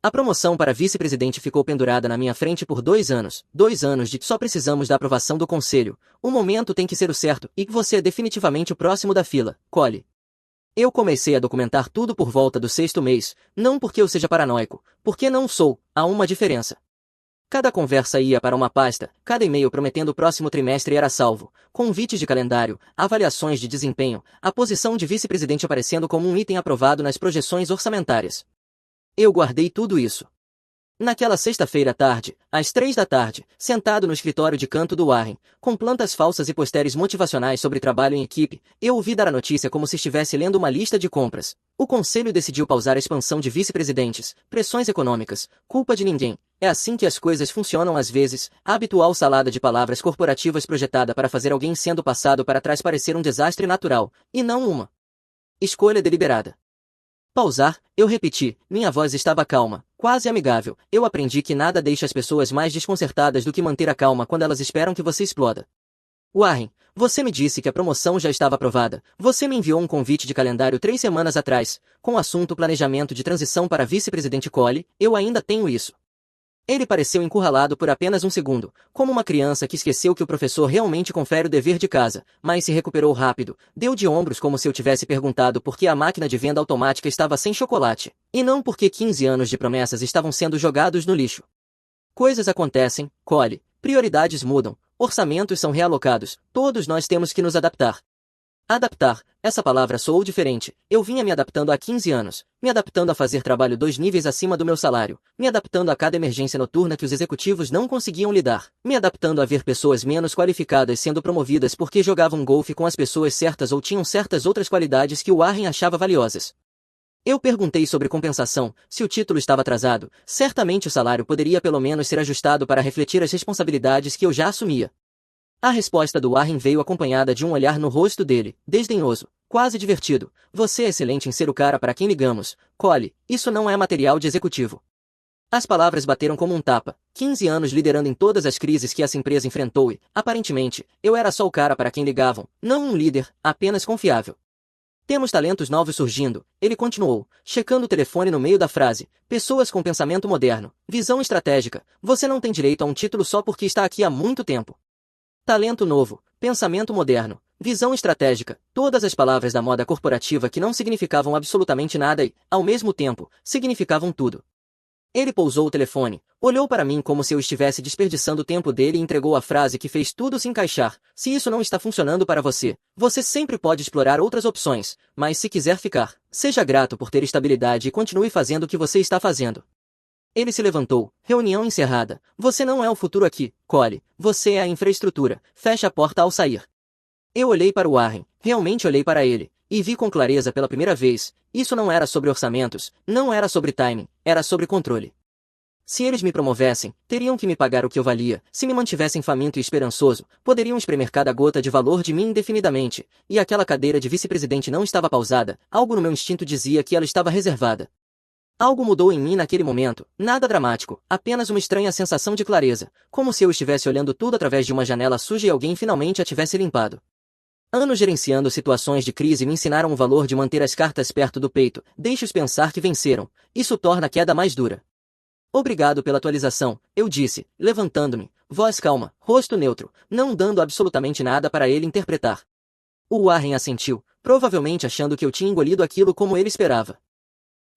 A promoção para vice-presidente ficou pendurada na minha frente por 2 anos, 2 anos de só precisamos da aprovação do conselho, o momento tem que ser o certo e você é definitivamente o próximo da fila, Cole. Eu comecei a documentar tudo por volta do 6º mês, não porque eu seja paranoico, porque não sou, há uma diferença. Cada conversa ia para uma pasta, cada e-mail prometendo o próximo trimestre era salvo, convites de calendário, avaliações de desempenho, a posição de vice-presidente aparecendo como um item aprovado nas projeções orçamentárias. Eu guardei tudo isso. Naquela sexta-feira à tarde, às 3 da tarde, sentado no escritório de canto do Warren, com plantas falsas e posteres motivacionais sobre trabalho em equipe, eu ouvi dar a notícia como se estivesse lendo uma lista de compras. O conselho decidiu pausar a expansão de vice-presidentes, pressões econômicas, culpa de ninguém. É assim que as coisas funcionam às vezes, a habitual salada de palavras corporativas projetada para fazer alguém sendo passado para trás parecer um desastre natural, e não uma escolha deliberada. Pausar, eu repeti, minha voz estava calma, quase amigável. Eu aprendi que nada deixa as pessoas mais desconcertadas do que manter a calma quando elas esperam que você exploda. Warren, você me disse que a promoção já estava aprovada. Você me enviou um convite de calendário 3 semanas atrás, com o assunto planejamento de transição para vice-presidente Cole. Eu ainda tenho isso. Ele pareceu encurralado por apenas um segundo, como uma criança que esqueceu que o professor realmente confere o dever de casa, mas se recuperou rápido, deu de ombros como se eu tivesse perguntado por que a máquina de venda automática estava sem chocolate, e não porque 15 anos de promessas estavam sendo jogados no lixo. Coisas acontecem, Cole, prioridades mudam, orçamentos são realocados, todos nós temos que nos adaptar. Adaptar, essa palavra soou diferente. Eu vinha me adaptando há 15 anos, me adaptando a fazer trabalho 2 níveis acima do meu salário, me adaptando a cada emergência noturna que os executivos não conseguiam lidar, me adaptando a ver pessoas menos qualificadas sendo promovidas porque jogavam golfe com as pessoas certas ou tinham certas outras qualidades que o Warren achava valiosas. Eu perguntei sobre compensação, se o título estava atrasado, certamente o salário poderia pelo menos ser ajustado para refletir as responsabilidades que eu já assumia. A resposta do Warren veio acompanhada de um olhar no rosto dele, desdenhoso, quase divertido. Você é excelente em ser o cara para quem ligamos, Cole, isso não é material de executivo. As palavras bateram como um tapa. 15 anos liderando em todas as crises que essa empresa enfrentou e, aparentemente, eu era só o cara para quem ligavam, não um líder, apenas confiável. Temos talentos novos surgindo, ele continuou, checando o telefone no meio da frase. Pessoas com pensamento moderno, visão estratégica. Você não tem direito a um título só porque está aqui há muito tempo. Talento novo, pensamento moderno, visão estratégica, todas as palavras da moda corporativa que não significavam absolutamente nada e, ao mesmo tempo, significavam tudo. Ele pousou o telefone, olhou para mim como se eu estivesse desperdiçando o tempo dele e entregou a frase que fez tudo se encaixar. Se isso não está funcionando para você, você sempre pode explorar outras opções, mas se quiser ficar, seja grato por ter estabilidade e continue fazendo o que você está fazendo. Ele se levantou, reunião encerrada. Você não é o futuro aqui, Cole, você é a infraestrutura. Feche a porta ao sair. Eu olhei para o Warren, realmente olhei para ele, e vi com clareza pela primeira vez, isso não era sobre orçamentos, não era sobre timing, era sobre controle. Se eles me promovessem, teriam que me pagar o que eu valia, se me mantivessem faminto e esperançoso, poderiam espremer cada gota de valor de mim indefinidamente, e aquela cadeira de vice-presidente não estava pausada, algo no meu instinto dizia que ela estava reservada. Algo mudou em mim naquele momento, nada dramático, apenas uma estranha sensação de clareza, como se eu estivesse olhando tudo através de uma janela suja e alguém finalmente a tivesse limpado. Anos gerenciando situações de crise me ensinaram o valor de manter as cartas perto do peito. Deixe-os pensar que venceram. Isso torna a queda mais dura. Obrigado pela atualização, eu disse, levantando-me, voz calma, rosto neutro, não dando absolutamente nada para ele interpretar. O Warren assentiu, provavelmente achando que eu tinha engolido aquilo como ele esperava.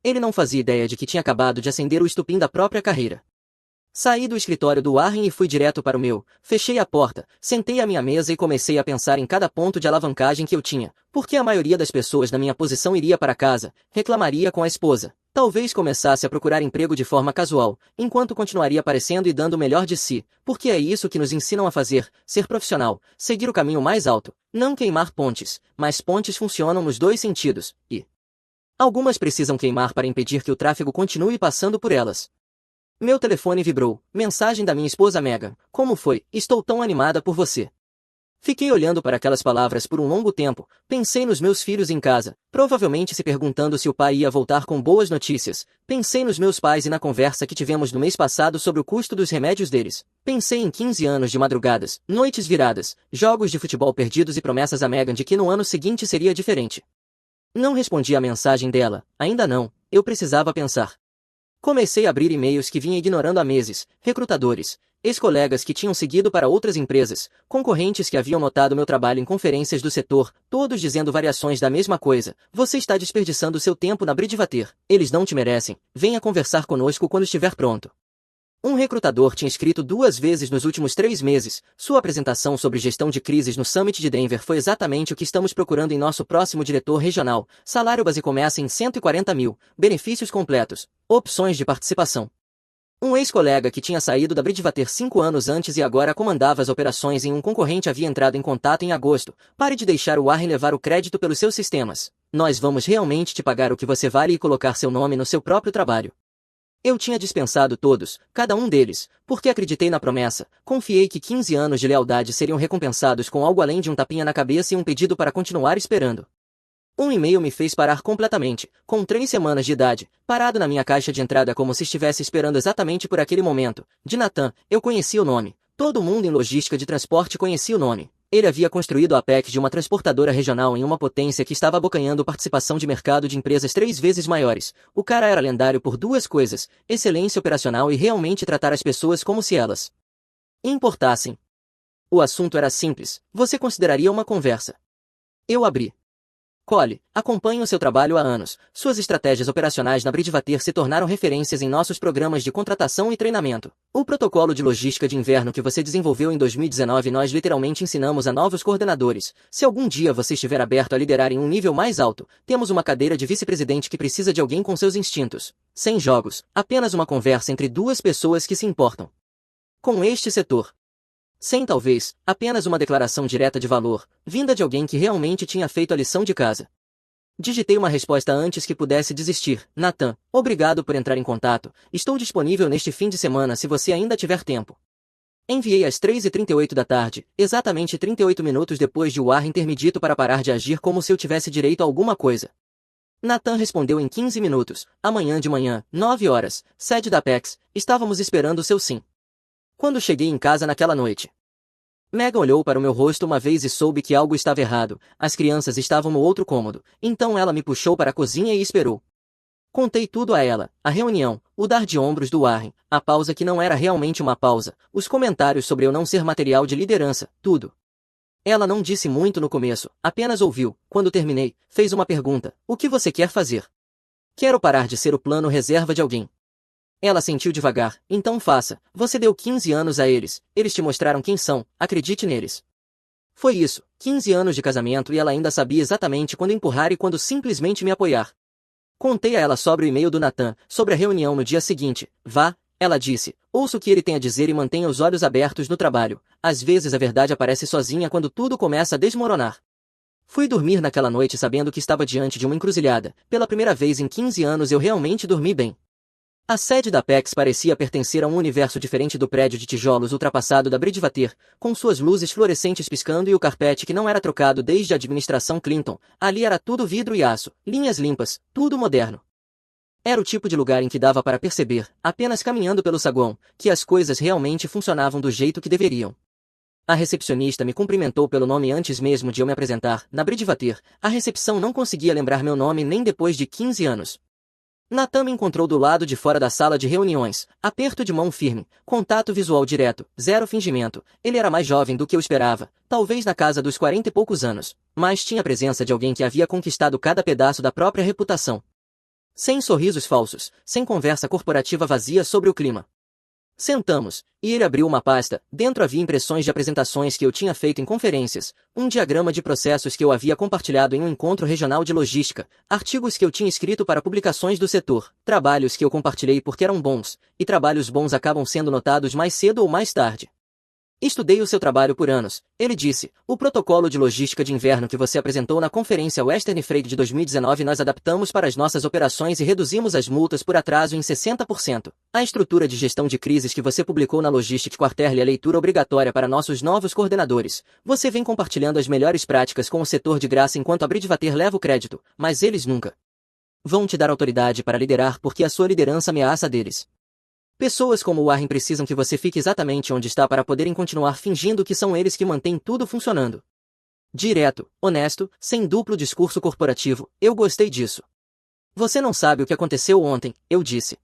Ele não fazia ideia de que tinha acabado de acender o estupim da própria carreira. Saí do escritório do Warren e fui direto para o meu, fechei a porta, sentei à minha mesa e comecei a pensar em cada ponto de alavancagem que eu tinha, porque a maioria das pessoas na minha posição iria para casa, reclamaria com a esposa, talvez começasse a procurar emprego de forma casual, enquanto continuaria aparecendo e dando o melhor de si, porque é isso que nos ensinam a fazer, ser profissional, seguir o caminho mais alto, não queimar pontes, mas pontes funcionam nos dois sentidos, e algumas precisam queimar para impedir que o tráfego continue passando por elas. Meu telefone vibrou. Mensagem da minha esposa Megan. Como foi? Estou tão animada por você. Fiquei olhando para aquelas palavras por um longo tempo. Pensei nos meus filhos em casa, provavelmente se perguntando se o pai ia voltar com boas notícias. Pensei nos meus pais e na conversa que tivemos no mês passado sobre o custo dos remédios deles. Pensei em 15 anos de madrugadas, noites viradas, jogos de futebol perdidos e promessas a Megan de que no ano seguinte seria diferente. Não respondi à mensagem dela, ainda não, eu precisava pensar. Comecei a abrir e-mails que vinha ignorando há meses, recrutadores, ex-colegas que tinham seguido para outras empresas, concorrentes que haviam notado meu trabalho em conferências do setor, todos dizendo variações da mesma coisa. Você está desperdiçando seu tempo na Bridgewater. Eles não te merecem. Venha conversar conosco quando estiver pronto. Um recrutador tinha escrito 2 vezes nos últimos 3 meses. Sua apresentação sobre gestão de crises no Summit de Denver foi exatamente o que estamos procurando em nosso próximo diretor regional. Salário base começa em 140 mil, benefícios completos, opções de participação. Um ex-colega que tinha saído da Bridgewater 5 anos antes e agora comandava as operações em um concorrente havia entrado em contato em agosto. Pare de deixar o Warren levar o crédito pelos seus sistemas. Nós vamos realmente te pagar o que você vale e colocar seu nome no seu próprio trabalho. Eu tinha dispensado todos, cada um deles, porque acreditei na promessa, confiei que 15 anos de lealdade seriam recompensados com algo além de um tapinha na cabeça e um pedido para continuar esperando. Um e-mail me fez parar completamente, com 3 semanas de idade, parado na minha caixa de entrada como se estivesse esperando exatamente por aquele momento. De Nathan, eu conhecia o nome. Todo mundo em logística de transporte conhecia o nome. Ele havia construído a Apex de uma transportadora regional em uma potência que estava abocanhando participação de mercado de empresas 3 vezes maiores. O cara era lendário por 2 coisas: excelência operacional e realmente tratar as pessoas como se elas importassem. O assunto era simples. Você consideraria uma conversa? Eu abri. Cole, acompanho seu trabalho há anos. Suas estratégias operacionais na Bridgewater se tornaram referências em nossos programas de contratação e treinamento. O protocolo de logística de inverno que você desenvolveu em 2019 nós literalmente ensinamos a novos coordenadores. Se algum dia você estiver aberto a liderar em um nível mais alto, temos uma cadeira de vice-presidente que precisa de alguém com seus instintos. Sem jogos, apenas uma conversa entre 2 pessoas que se importam com este setor. Sem talvez, apenas uma declaração direta de valor, vinda de alguém que realmente tinha feito a lição de casa. Digitei uma resposta antes que pudesse desistir. Nathan, obrigado por entrar em contato. Estou disponível neste fim de semana se você ainda tiver tempo. Enviei às 3h38 da tarde, exatamente 38 minutos depois de Warren ter me dito para parar de agir como se eu tivesse direito a alguma coisa. Nathan respondeu em 15 minutos. Amanhã de manhã, 9 horas, sede da Apex, estávamos esperando seu sim. Quando cheguei em casa naquela noite, Megan olhou para o meu rosto uma vez e soube que algo estava errado. As crianças estavam no outro cômodo, então ela me puxou para a cozinha e esperou. Contei tudo a ela, a reunião, o dar de ombros do Warren, a pausa que não era realmente uma pausa, os comentários sobre eu não ser material de liderança, tudo. Ela não disse muito no começo, apenas ouviu. Quando terminei, fez uma pergunta: o que você quer fazer? Quero parar de ser o plano reserva de alguém. Ela sentiu devagar. Então faça. Você deu 15 anos a eles. Eles te mostraram quem são. Acredite neles. Foi isso. 15 anos de casamento e ela ainda sabia exatamente quando empurrar e quando simplesmente me apoiar. Contei a ela sobre o e-mail do Nathan, sobre a reunião no dia seguinte. Vá, ela disse. Ouça o que ele tem a dizer e mantenha os olhos abertos no trabalho. Às vezes a verdade aparece sozinha quando tudo começa a desmoronar. Fui dormir naquela noite sabendo que estava diante de uma encruzilhada. Pela primeira vez em 15 anos eu realmente dormi bem. A sede da Apex parecia pertencer a um universo diferente do prédio de tijolos ultrapassado da Bridgewater, com suas luzes fluorescentes piscando e o carpete que não era trocado desde a administração Clinton. Ali era tudo vidro e aço, linhas limpas, tudo moderno. Era o tipo de lugar em que dava para perceber, apenas caminhando pelo saguão, que as coisas realmente funcionavam do jeito que deveriam. A recepcionista me cumprimentou pelo nome antes mesmo de eu me apresentar. Na Bridgewater, a recepção não conseguia lembrar meu nome nem depois de 15 anos. Nathan me encontrou do lado de fora da sala de reuniões, aperto de mão firme, contato visual direto, zero fingimento. Ele era mais jovem do que eu esperava, talvez na casa dos 40 e poucos anos, mas tinha a presença de alguém que havia conquistado cada pedaço da própria reputação. Sem sorrisos falsos, sem conversa corporativa vazia sobre o clima. Sentamos, e ele abriu uma pasta. Dentro havia impressões de apresentações que eu tinha feito em conferências, um diagrama de processos que eu havia compartilhado em um encontro regional de logística, artigos que eu tinha escrito para publicações do setor, trabalhos que eu compartilhei porque eram bons, e trabalhos bons acabam sendo notados mais cedo ou mais tarde. Estudei o seu trabalho por anos, ele disse. O protocolo de logística de inverno que você apresentou na conferência Western Freight de 2019 nós adaptamos para as nossas operações e reduzimos as multas por atraso em 60%. A estrutura de gestão de crises que você publicou na Logistic Quarterly é leitura obrigatória para nossos novos coordenadores. Você vem compartilhando as melhores práticas com o setor de graça enquanto a Bridgewater leva o crédito, mas eles nunca vão te dar autoridade para liderar porque a sua liderança ameaça deles. Pessoas como Warren precisam que você fique exatamente onde está para poderem continuar fingindo que são eles que mantêm tudo funcionando. Direto, honesto, sem duplo discurso corporativo, eu gostei disso. Você não sabe o que aconteceu ontem, eu disse.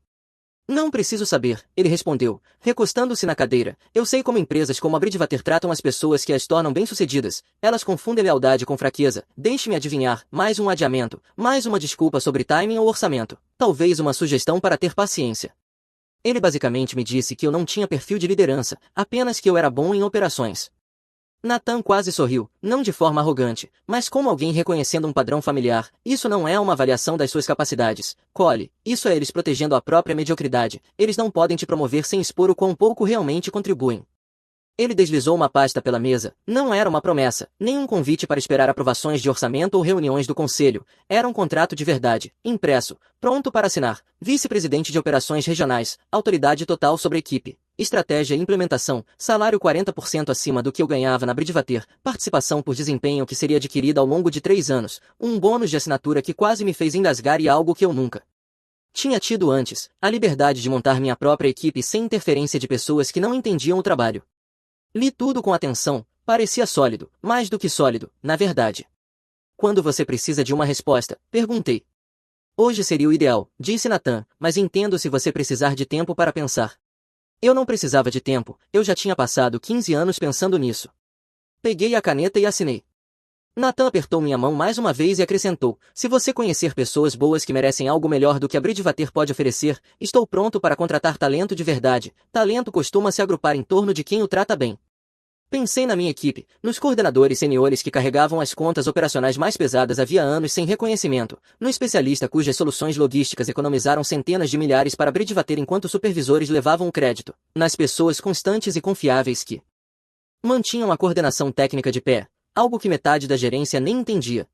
Não preciso saber, ele respondeu, recostando-se na cadeira. Eu sei como empresas como a Bridgewater tratam as pessoas que as tornam bem-sucedidas. Elas confundem lealdade com fraqueza. Deixe-me adivinhar, mais um adiamento, mais uma desculpa sobre timing ou orçamento. Talvez uma sugestão para ter paciência. Ele basicamente me disse que eu não tinha perfil de liderança, apenas que eu era bom em operações. Nathan quase sorriu, não de forma arrogante, mas como alguém reconhecendo um padrão familiar. Isso não é uma avaliação das suas capacidades, Cole. Isso é eles protegendo a própria mediocridade. Eles não podem te promover sem expor o quão pouco realmente contribuem. Ele deslizou uma pasta pela mesa. Não era uma promessa, nem um convite para esperar aprovações de orçamento ou reuniões do conselho. Era um contrato de verdade, impresso, pronto para assinar. Vice-presidente de operações regionais, autoridade total sobre a equipe, estratégia e implementação, salário 40% acima do que eu ganhava na Bridgewater, participação por desempenho que seria adquirida ao longo de 3 anos, um bônus de assinatura que quase me fez engasgar e algo que eu nunca tinha tido antes, a liberdade de montar minha própria equipe sem interferência de pessoas que não entendiam o trabalho. Li tudo com atenção, parecia sólido, mais do que sólido, na verdade. Quando você precisa de uma resposta, perguntei. Hoje seria o ideal, disse Nathan, mas entendo se você precisar de tempo para pensar. Eu não precisava de tempo, eu já tinha passado 15 anos pensando nisso. Peguei a caneta e assinei. Nathan apertou minha mão mais uma vez e acrescentou, se você conhecer pessoas boas que merecem algo melhor do que a Bridgewater pode oferecer, estou pronto para contratar talento de verdade. Talento costuma se agrupar em torno de quem o trata bem. Pensei na minha equipe, nos coordenadores seniores que carregavam as contas operacionais mais pesadas havia anos sem reconhecimento, no especialista cujas soluções logísticas economizaram centenas de milhares para Bridgewater enquanto supervisores levavam o crédito, nas pessoas constantes e confiáveis que mantinham a coordenação técnica de pé, algo que metade da gerência nem entendia.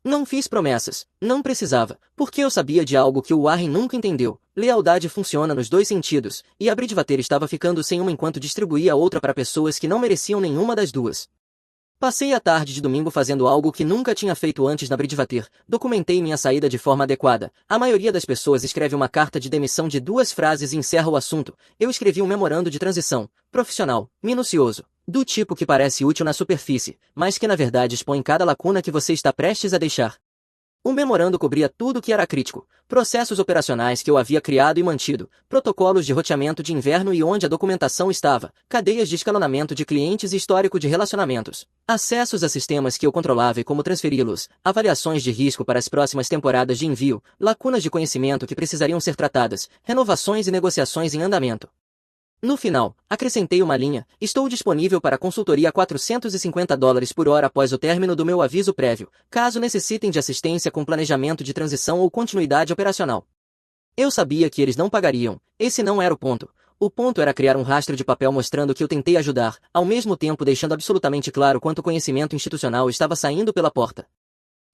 Não fiz promessas, não precisava, porque eu sabia de algo que o Warren nunca entendeu. Lealdade funciona nos dois sentidos, e a Bridgewater estava ficando sem uma enquanto distribuía a outra para pessoas que não mereciam nenhuma das duas. Passei a tarde de domingo fazendo algo que nunca tinha feito antes na Bridgewater. Documentei minha saída de forma adequada. A maioria das pessoas escreve uma carta de demissão de 2 frases e encerra o assunto. Eu escrevi um memorando de transição, profissional, minucioso, do tipo que parece útil na superfície, mas que na verdade expõe cada lacuna que você está prestes a deixar. O memorando cobria tudo o que era crítico, processos operacionais que eu havia criado e mantido, protocolos de roteamento de inverno e onde a documentação estava, cadeias de escalonamento de clientes e histórico de relacionamentos, acessos a sistemas que eu controlava e como transferi-los, avaliações de risco para as próximas temporadas de envio, lacunas de conhecimento que precisariam ser tratadas, renovações e negociações em andamento. No final, acrescentei uma linha, estou disponível para consultoria a $450 por hora após o término do meu aviso prévio, caso necessitem de assistência com planejamento de transição ou continuidade operacional. Eu sabia que eles não pagariam, esse não era o ponto. O ponto era criar um rastro de papel mostrando que eu tentei ajudar, ao mesmo tempo deixando absolutamente claro quanto conhecimento institucional estava saindo pela porta.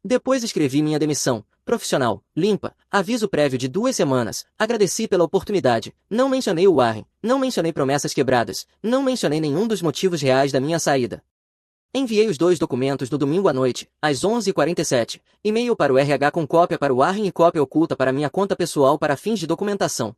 Depois escrevi minha demissão, profissional, limpa, aviso prévio de 2 semanas, agradeci pela oportunidade, não mencionei o Warren, não mencionei promessas quebradas, não mencionei nenhum dos motivos reais da minha saída. Enviei os 2 documentos no domingo à noite, às 11h47, e-mail para o RH com cópia para o Warren e cópia oculta para minha conta pessoal para fins de documentação.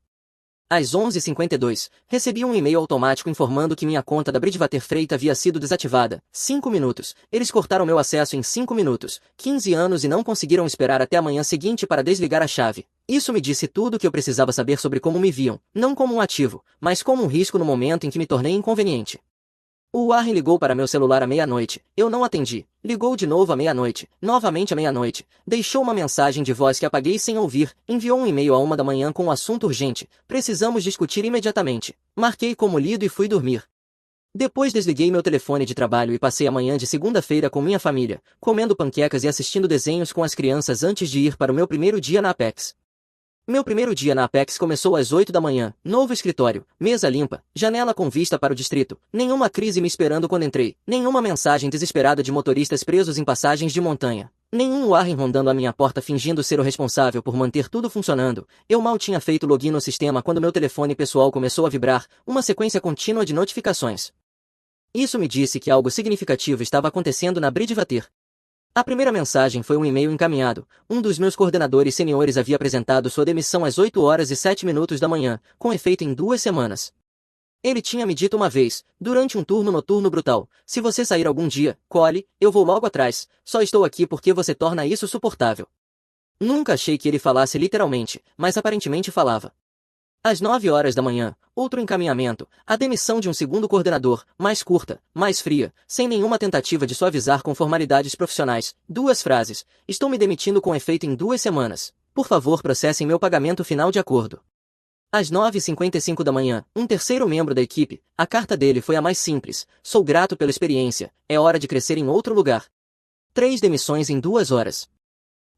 Às 11h52, recebi um e-mail automático informando que minha conta da Bridgewater Freight havia sido desativada. 5 minutos. Eles cortaram meu acesso em 5 minutos. 15 anos e não conseguiram esperar até a manhã seguinte para desligar a chave. Isso me disse tudo o que eu precisava saber sobre como me viam, não como um ativo, mas como um risco no momento em que me tornei inconveniente. O Warren ligou para meu celular à meia-noite. Eu não atendi. Ligou de novo à meia-noite. Novamente à meia-noite. Deixou uma mensagem de voz que apaguei sem ouvir. Enviou um e-mail à 1 da manhã com um assunto urgente. Precisamos discutir imediatamente. Marquei como lido e fui dormir. Depois desliguei meu telefone de trabalho e passei a manhã de segunda-feira com minha família, comendo panquecas e assistindo desenhos com as crianças antes de ir para o meu primeiro dia na Apex. Meu primeiro dia na Apex começou às 8 da manhã, novo escritório, mesa limpa, janela com vista para o distrito, nenhuma crise me esperando quando entrei, nenhuma mensagem desesperada de motoristas presos em passagens de montanha, nenhum Warren rondando a minha porta fingindo ser o responsável por manter tudo funcionando. Eu mal tinha feito login no sistema quando meu telefone pessoal começou a vibrar, uma sequência contínua de notificações. Isso me disse que algo significativo estava acontecendo na Bridgewater. A primeira mensagem foi um e-mail encaminhado. Um dos meus coordenadores seniores havia apresentado sua demissão às 8h07 da manhã, com efeito em 2 semanas. Ele tinha me dito uma vez, durante um turno noturno brutal, se você sair algum dia, Cole, eu vou logo atrás, só estou aqui porque você torna isso suportável. Nunca achei que ele falasse literalmente, mas aparentemente falava. Às 9 horas da manhã, outro encaminhamento, a demissão de um segundo coordenador, mais curta, mais fria, sem nenhuma tentativa de suavizar com formalidades profissionais. 2 frases, estou me demitindo com efeito em 2 semanas. Por favor processem meu pagamento final de acordo. Às 9h55 da manhã, um terceiro membro da equipe, a carta dele foi a mais simples. Sou grato pela experiência, é hora de crescer em outro lugar. 3 demissões em 2 horas.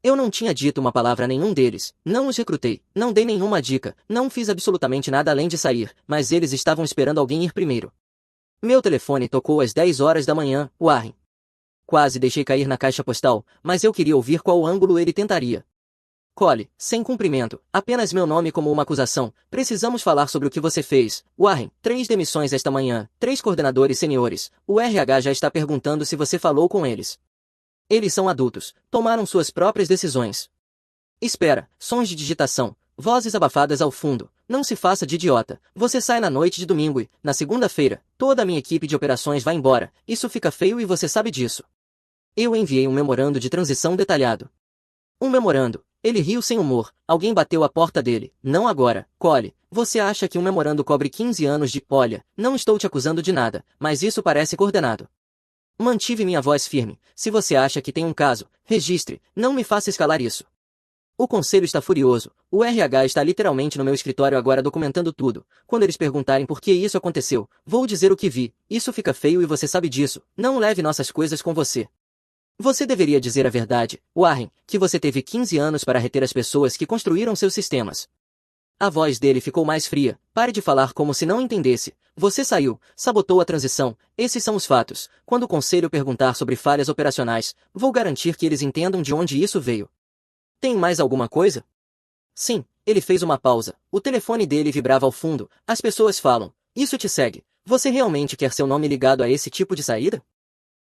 Eu não tinha dito uma palavra a nenhum deles, não os recrutei, não dei nenhuma dica, não fiz absolutamente nada além de sair, mas eles estavam esperando alguém ir primeiro. Meu telefone tocou às 10 horas da manhã, Warren. Quase deixei cair na caixa postal, mas eu queria ouvir qual ângulo ele tentaria. Cole, sem cumprimento, apenas meu nome como uma acusação, precisamos falar sobre o que você fez. Warren, 3 demissões esta manhã, 3 coordenadores seniores, o RH já está perguntando se você falou com eles. Eles são adultos, tomaram suas próprias decisões. Espera, sons de digitação, vozes abafadas ao fundo, não se faça de idiota, você sai na noite de domingo e, na segunda-feira, toda a minha equipe de operações vai embora, isso fica feio e você sabe disso. Eu enviei um memorando de transição detalhado. Um memorando. Ele riu sem humor. Alguém bateu a porta dele. Não agora, Cole. Você acha que um memorando cobre 15 anos de... Olha, não estou te acusando de nada, mas isso parece coordenado. Mantive minha voz firme. Se você acha que tem um caso, registre, não me faça escalar isso. O conselho está furioso. O RH está literalmente no meu escritório agora documentando tudo. Quando eles perguntarem por que isso aconteceu, vou dizer o que vi. Isso fica feio e você sabe disso. Não leve nossas coisas com você. Você deveria dizer a verdade, Warren, que você teve 15 anos para reter as pessoas que construíram seus sistemas. A voz dele ficou mais fria. Pare de falar como se não entendesse. Você saiu, sabotou a transição. Esses são os fatos. Quando o conselho perguntar sobre falhas operacionais, vou garantir que eles entendam de onde isso veio. Tem mais alguma coisa? Sim, ele fez uma pausa. O telefone dele vibrava ao fundo. As pessoas falam, isso te segue. Você realmente quer seu nome ligado a esse tipo de saída?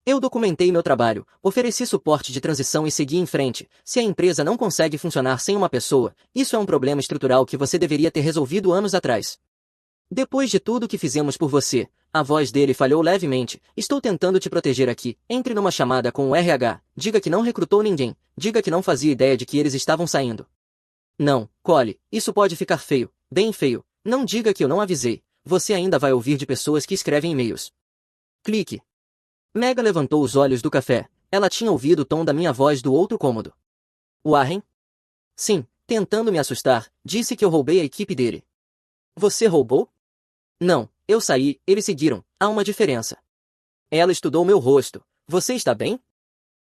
Eu documentei meu trabalho, ofereci suporte de transição e segui em frente. Se a empresa não consegue funcionar sem uma pessoa, isso é um problema estrutural que você deveria ter resolvido anos atrás. Depois de tudo que fizemos por você, a voz dele falhou levemente. Estou tentando te proteger aqui. Entre numa chamada com o RH. Diga que não recrutou ninguém. Diga que não fazia ideia de que eles estavam saindo. Não, Cole, isso pode ficar feio, bem feio. Não diga que eu não avisei. Você ainda vai ouvir de pessoas que escrevem e-mails. Clique. Mega levantou os olhos do café. Ela tinha ouvido o tom da minha voz do outro cômodo. Warren? Sim, tentando me assustar, disse que eu roubei a equipe dele. Você roubou? Não, eu saí, eles seguiram, há uma diferença. Ela estudou meu rosto. Você está bem?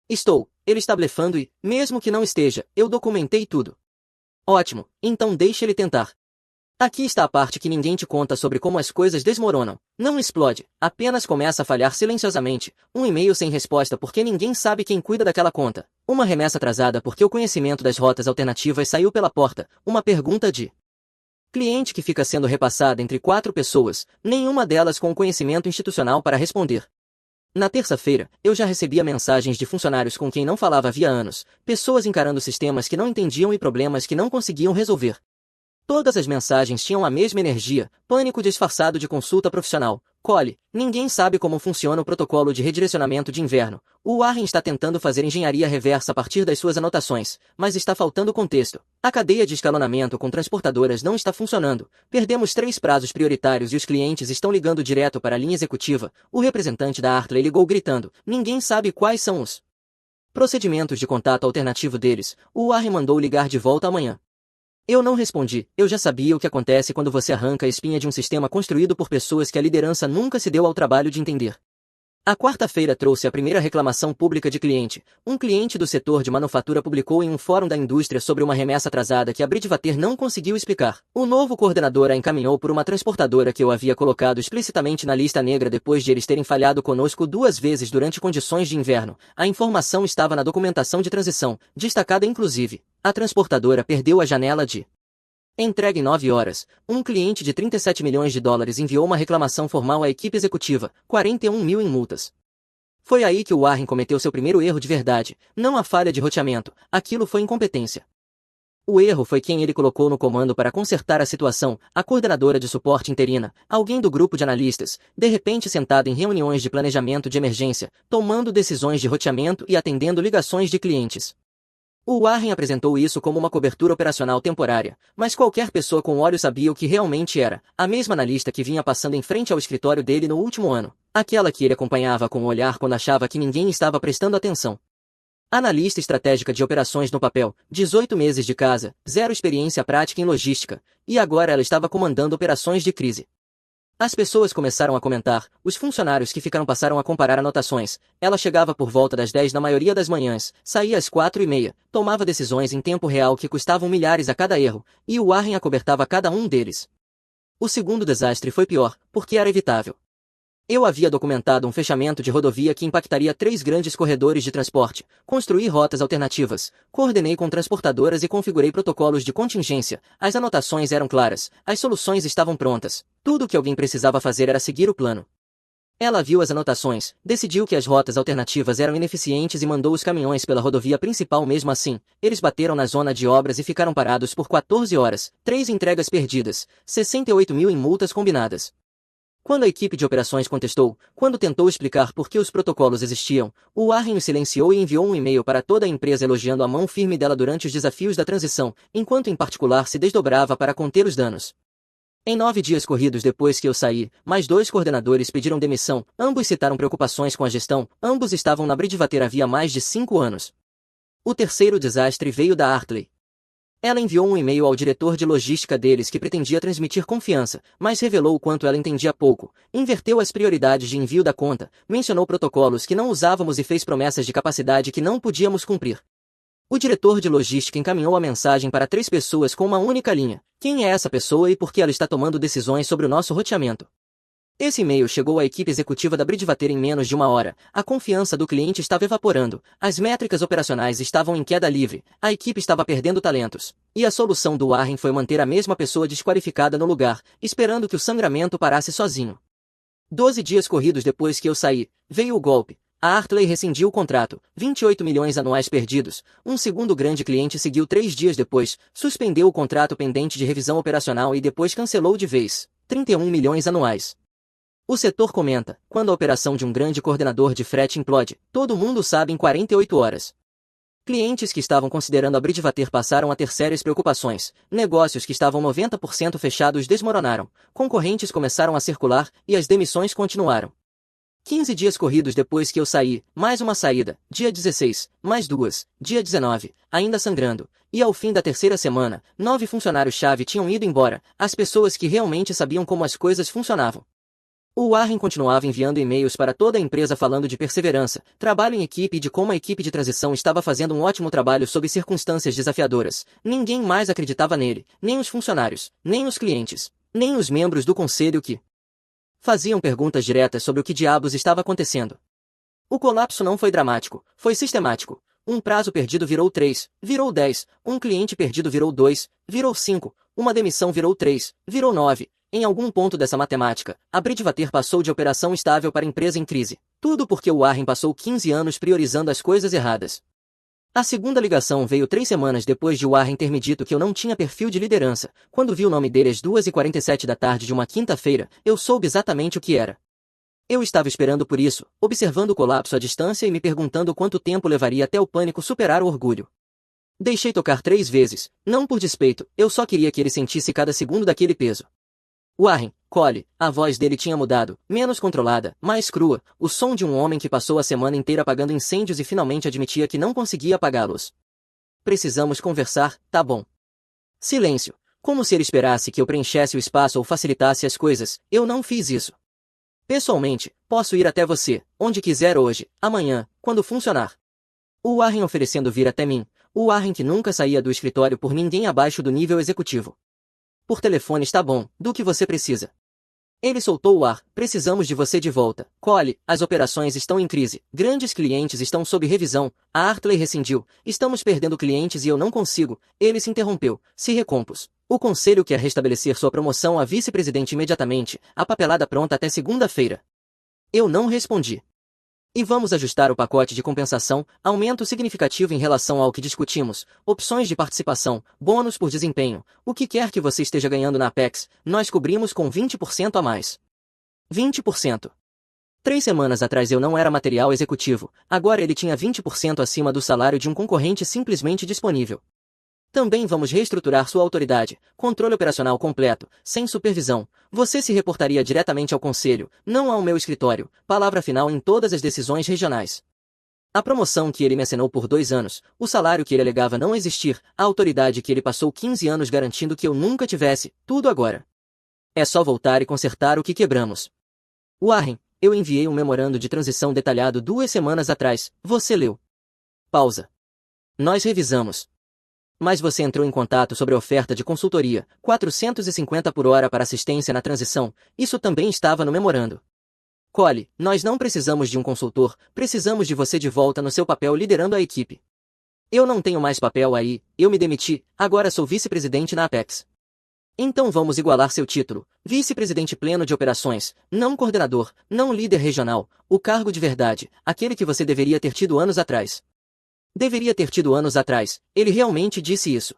Estou, ele está blefando e, mesmo que não esteja, eu documentei tudo. Ótimo, então deixe ele tentar. Aqui está a parte que ninguém te conta sobre como as coisas desmoronam. Não explode, apenas começa a falhar silenciosamente. Um e-mail sem resposta porque ninguém sabe quem cuida daquela conta. Uma remessa atrasada porque o conhecimento das rotas alternativas saiu pela porta. Uma pergunta de cliente que fica sendo repassada entre 4 pessoas, nenhuma delas com o conhecimento institucional para responder. Na terça-feira, eu já recebia mensagens de funcionários com quem não falava havia anos, pessoas encarando sistemas que não entendiam e problemas que não conseguiam resolver. Todas as mensagens tinham a mesma energia, pânico disfarçado de consulta profissional. Cole, ninguém sabe como funciona o protocolo de redirecionamento de inverno. O Warren está tentando fazer engenharia reversa a partir das suas anotações, mas está faltando contexto. A cadeia de escalonamento com transportadoras não está funcionando. Perdemos 3 prazos prioritários e os clientes estão ligando direto para a linha executiva. O representante da Hartley ligou gritando. Ninguém sabe quais são os procedimentos de contato alternativo deles. O Warren mandou ligar de volta amanhã. Eu não respondi. Eu já sabia o que acontece quando você arranca a espinha de um sistema construído por pessoas que a liderança nunca se deu ao trabalho de entender. A quarta-feira trouxe a primeira reclamação pública de cliente. Um cliente do setor de manufatura publicou em um fórum da indústria sobre uma remessa atrasada que a Bridgewater não conseguiu explicar. O novo coordenador a encaminhou por uma transportadora que eu havia colocado explicitamente na lista negra depois de eles terem falhado conosco 2 vezes durante condições de inverno. A informação estava na documentação de transição, destacada inclusive. A transportadora perdeu a janela de entregue em 9 horas. Um cliente de 37 milhões de dólares enviou uma reclamação formal à equipe executiva, 41 mil em multas. Foi aí que o Warren cometeu seu primeiro erro de verdade, não a falha de roteamento, aquilo foi incompetência. O erro foi quem ele colocou no comando para consertar a situação, a coordenadora de suporte interina, alguém do grupo de analistas, de repente sentado em reuniões de planejamento de emergência, tomando decisões de roteamento e atendendo ligações de clientes. O Warren apresentou isso como uma cobertura operacional temporária, mas qualquer pessoa com olhos sabia o que realmente era, a mesma analista que vinha passando em frente ao escritório dele no último ano, aquela que ele acompanhava com o olhar quando achava que ninguém estava prestando atenção. Analista estratégica de operações no papel, 18 meses de casa, zero experiência prática em logística, e agora ela estava comandando operações de crise. As pessoas começaram a comentar, os funcionários que ficaram passaram a comparar anotações. Ela chegava por volta das 10 na maioria das manhãs, saía às 4:30, tomava decisões em tempo real que custavam milhares a cada erro, e o Warren acobertava cada um deles. O segundo desastre foi pior, porque era evitável. Eu havia documentado um fechamento de rodovia que impactaria 3 grandes corredores de transporte, construí rotas alternativas, coordenei com transportadoras e configurei protocolos de contingência. As anotações eram claras, as soluções estavam prontas. Tudo o que alguém precisava fazer era seguir o plano. Ela viu as anotações, decidiu que as rotas alternativas eram ineficientes e mandou os caminhões pela rodovia principal mesmo assim. Eles bateram na zona de obras e ficaram parados por 14 horas, 3 entregas perdidas, 68 mil em multas combinadas. Quando a equipe de operações contestou, quando tentou explicar por que os protocolos existiam, o Warren o silenciou e enviou um e-mail para toda a empresa elogiando a mão firme dela durante os desafios da transição, enquanto em particular se desdobrava para conter os danos. Em 9 dias corridos depois que eu saí, mais 2 coordenadores pediram demissão, ambos citaram preocupações com a gestão, ambos estavam na Bridgewater havia mais de 5 anos. O terceiro desastre veio da Hartley. Ela enviou um e-mail ao diretor de logística deles que pretendia transmitir confiança, mas revelou o quanto ela entendia pouco, inverteu as prioridades de envio da conta, mencionou protocolos que não usávamos e fez promessas de capacidade que não podíamos cumprir. O diretor de logística encaminhou a mensagem para 3 pessoas com uma única linha. Quem é essa pessoa e por que ela está tomando decisões sobre o nosso roteamento? Esse e-mail chegou à equipe executiva da Bridgewater em menos de 1 hora. A confiança do cliente estava evaporando, as métricas operacionais estavam em queda livre, a equipe estava perdendo talentos. E a solução do Warren foi manter a mesma pessoa desqualificada no lugar, esperando que o sangramento parasse sozinho. 12 dias corridos depois que eu saí, veio o golpe. A Hartley rescindiu o contrato, 28 milhões anuais perdidos. Um segundo grande cliente seguiu 3 dias depois, suspendeu o contrato pendente de revisão operacional e depois cancelou de vez, 31 milhões anuais. O setor comenta, quando a operação de um grande coordenador de frete implode, todo mundo sabe em 48 horas. Clientes que estavam considerando a Bridgewater passaram a ter sérias preocupações, negócios que estavam 90% fechados desmoronaram, concorrentes começaram a circular e as demissões continuaram. 15 dias corridos depois que eu saí, mais uma saída, dia 16, mais 2, dia 19, ainda sangrando, e ao fim da terceira semana, 9 funcionários-chave tinham ido embora, as pessoas que realmente sabiam como as coisas funcionavam. O Warren continuava enviando e-mails para toda a empresa falando de perseverança, trabalho em equipe e de como a equipe de transição estava fazendo um ótimo trabalho sob circunstâncias desafiadoras. Ninguém mais acreditava nele, nem os funcionários, nem os clientes, nem os membros do conselho que faziam perguntas diretas sobre o que diabos estava acontecendo. O colapso não foi dramático, foi sistemático. Um prazo perdido virou 3, virou 10, um cliente perdido virou 2, virou 5, uma demissão virou 3, virou 9. Em algum ponto dessa matemática, a Bridgewater passou de operação estável para empresa em crise. Tudo porque o Warren passou 15 anos priorizando as coisas erradas. A segunda ligação veio 3 semanas depois de Warren ter me dito que eu não tinha perfil de liderança. Quando vi o nome dele às 2h47 da tarde de uma quinta-feira, eu soube exatamente o que era. Eu estava esperando por isso, observando o colapso à distância e me perguntando quanto tempo levaria até o pânico superar o orgulho. Deixei tocar 3 vezes, não por despeito, eu só queria que ele sentisse cada segundo daquele peso. Warren, Cole, a voz dele tinha mudado, menos controlada, mais crua, o som de um homem que passou a semana inteira apagando incêndios e finalmente admitia que não conseguia apagá-los. Precisamos conversar, tá bom? Silêncio. Como se ele esperasse que eu preenchesse o espaço ou facilitasse as coisas, eu não fiz isso. Pessoalmente, posso ir até você, onde quiser hoje, amanhã, quando funcionar. O Warren oferecendo vir até mim, o Warren que nunca saía do escritório por ninguém abaixo do nível executivo. Por telefone está bom, do que você precisa. Ele soltou o ar, precisamos de você de volta. Cole, as operações estão em crise, grandes clientes estão sob revisão, a Hartley rescindiu, estamos perdendo clientes e eu não consigo, ele se interrompeu, se recompôs. O conselho quer restabelecer sua promoção a vice-presidente imediatamente, a papelada pronta até segunda-feira. Eu não respondi. E vamos ajustar o pacote de compensação, aumento significativo em relação ao que discutimos, opções de participação, bônus por desempenho, o que quer que você esteja ganhando na Apex, nós cobrimos com 20% a mais. 20%. 3 semanas atrás eu não era material executivo, agora ele tinha 20% acima do salário de um concorrente simplesmente disponível. Também vamos reestruturar sua autoridade, controle operacional completo, sem supervisão. Você se reportaria diretamente ao conselho, não ao meu escritório, palavra final em todas as decisões regionais. A promoção que ele me assinou por 2 anos, o salário que ele alegava não existir, a autoridade que ele passou 15 anos garantindo que eu nunca tivesse, tudo agora. É só voltar e consertar o que quebramos. Warren, eu enviei um memorando de transição detalhado 2 semanas atrás, você leu. Pausa. Nós revisamos. Mas você entrou em contato sobre a oferta de consultoria, 450 por hora para assistência na transição, isso também estava no memorando. Cole, nós não precisamos de um consultor, precisamos de você de volta no seu papel liderando a equipe. Eu não tenho mais papel aí, eu me demiti, agora sou vice-presidente na Apex. Então vamos igualar seu título, vice-presidente pleno de operações, não coordenador, não líder regional, o cargo de verdade, aquele que você deveria ter tido anos atrás. Deveria ter tido anos atrás, ele realmente disse isso.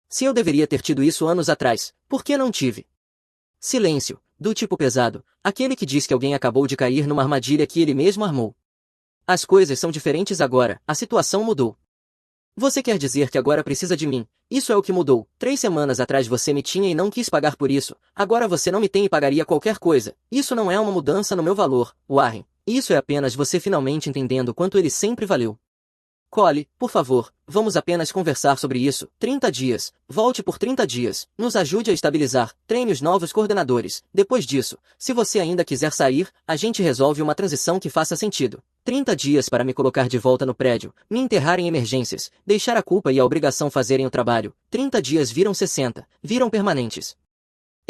Se eu deveria ter tido isso anos atrás, por que não tive? Silêncio, do tipo pesado, aquele que diz que alguém acabou de cair numa armadilha que ele mesmo armou. As coisas são diferentes agora, a situação mudou. Você quer dizer que agora precisa de mim, isso é o que mudou. 3 semanas atrás você me tinha e não quis pagar por isso, agora você não me tem e pagaria qualquer coisa. Isso não é uma mudança no meu valor, Warren. Isso é apenas você finalmente entendendo quanto ele sempre valeu. Cole, por favor, vamos apenas conversar sobre isso. 30 dias. Volte por 30 dias. Nos ajude a estabilizar. Treine os novos coordenadores. Depois disso, se você ainda quiser sair, a gente resolve uma transição que faça sentido. 30 dias para me colocar de volta no prédio, me enterrar em emergências, deixar a culpa e a obrigação fazerem o trabalho. 30 dias viram 60, viram permanentes.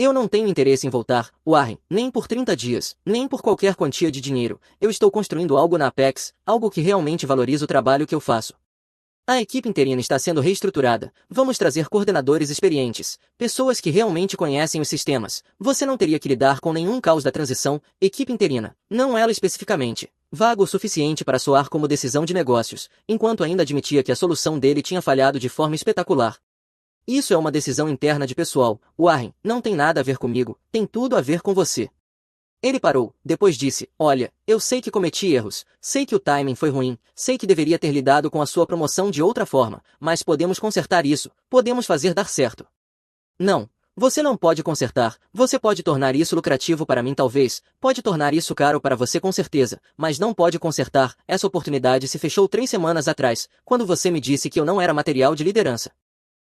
Eu não tenho interesse em voltar, Warren, nem por 30 dias, nem por qualquer quantia de dinheiro. Eu estou construindo algo na Apex, algo que realmente valoriza o trabalho que eu faço. A equipe interina está sendo reestruturada. Vamos trazer coordenadores experientes, pessoas que realmente conhecem os sistemas. Você não teria que lidar com nenhum caos da transição, equipe interina, não ela especificamente. Vago o suficiente para soar como decisão de negócios, enquanto ainda admitia que a solução dele tinha falhado de forma espetacular. Isso é uma decisão interna de pessoal, Warren, não tem nada a ver comigo, tem tudo a ver com você. Ele parou, depois disse, olha, eu sei que cometi erros, sei que o timing foi ruim, sei que deveria ter lidado com a sua promoção de outra forma, mas podemos consertar isso, podemos fazer dar certo. Não, você não pode consertar, você pode tornar isso lucrativo para mim talvez, pode tornar isso caro para você com certeza, mas não pode consertar, essa oportunidade se fechou 3 semanas atrás, quando você me disse que eu não era material de liderança.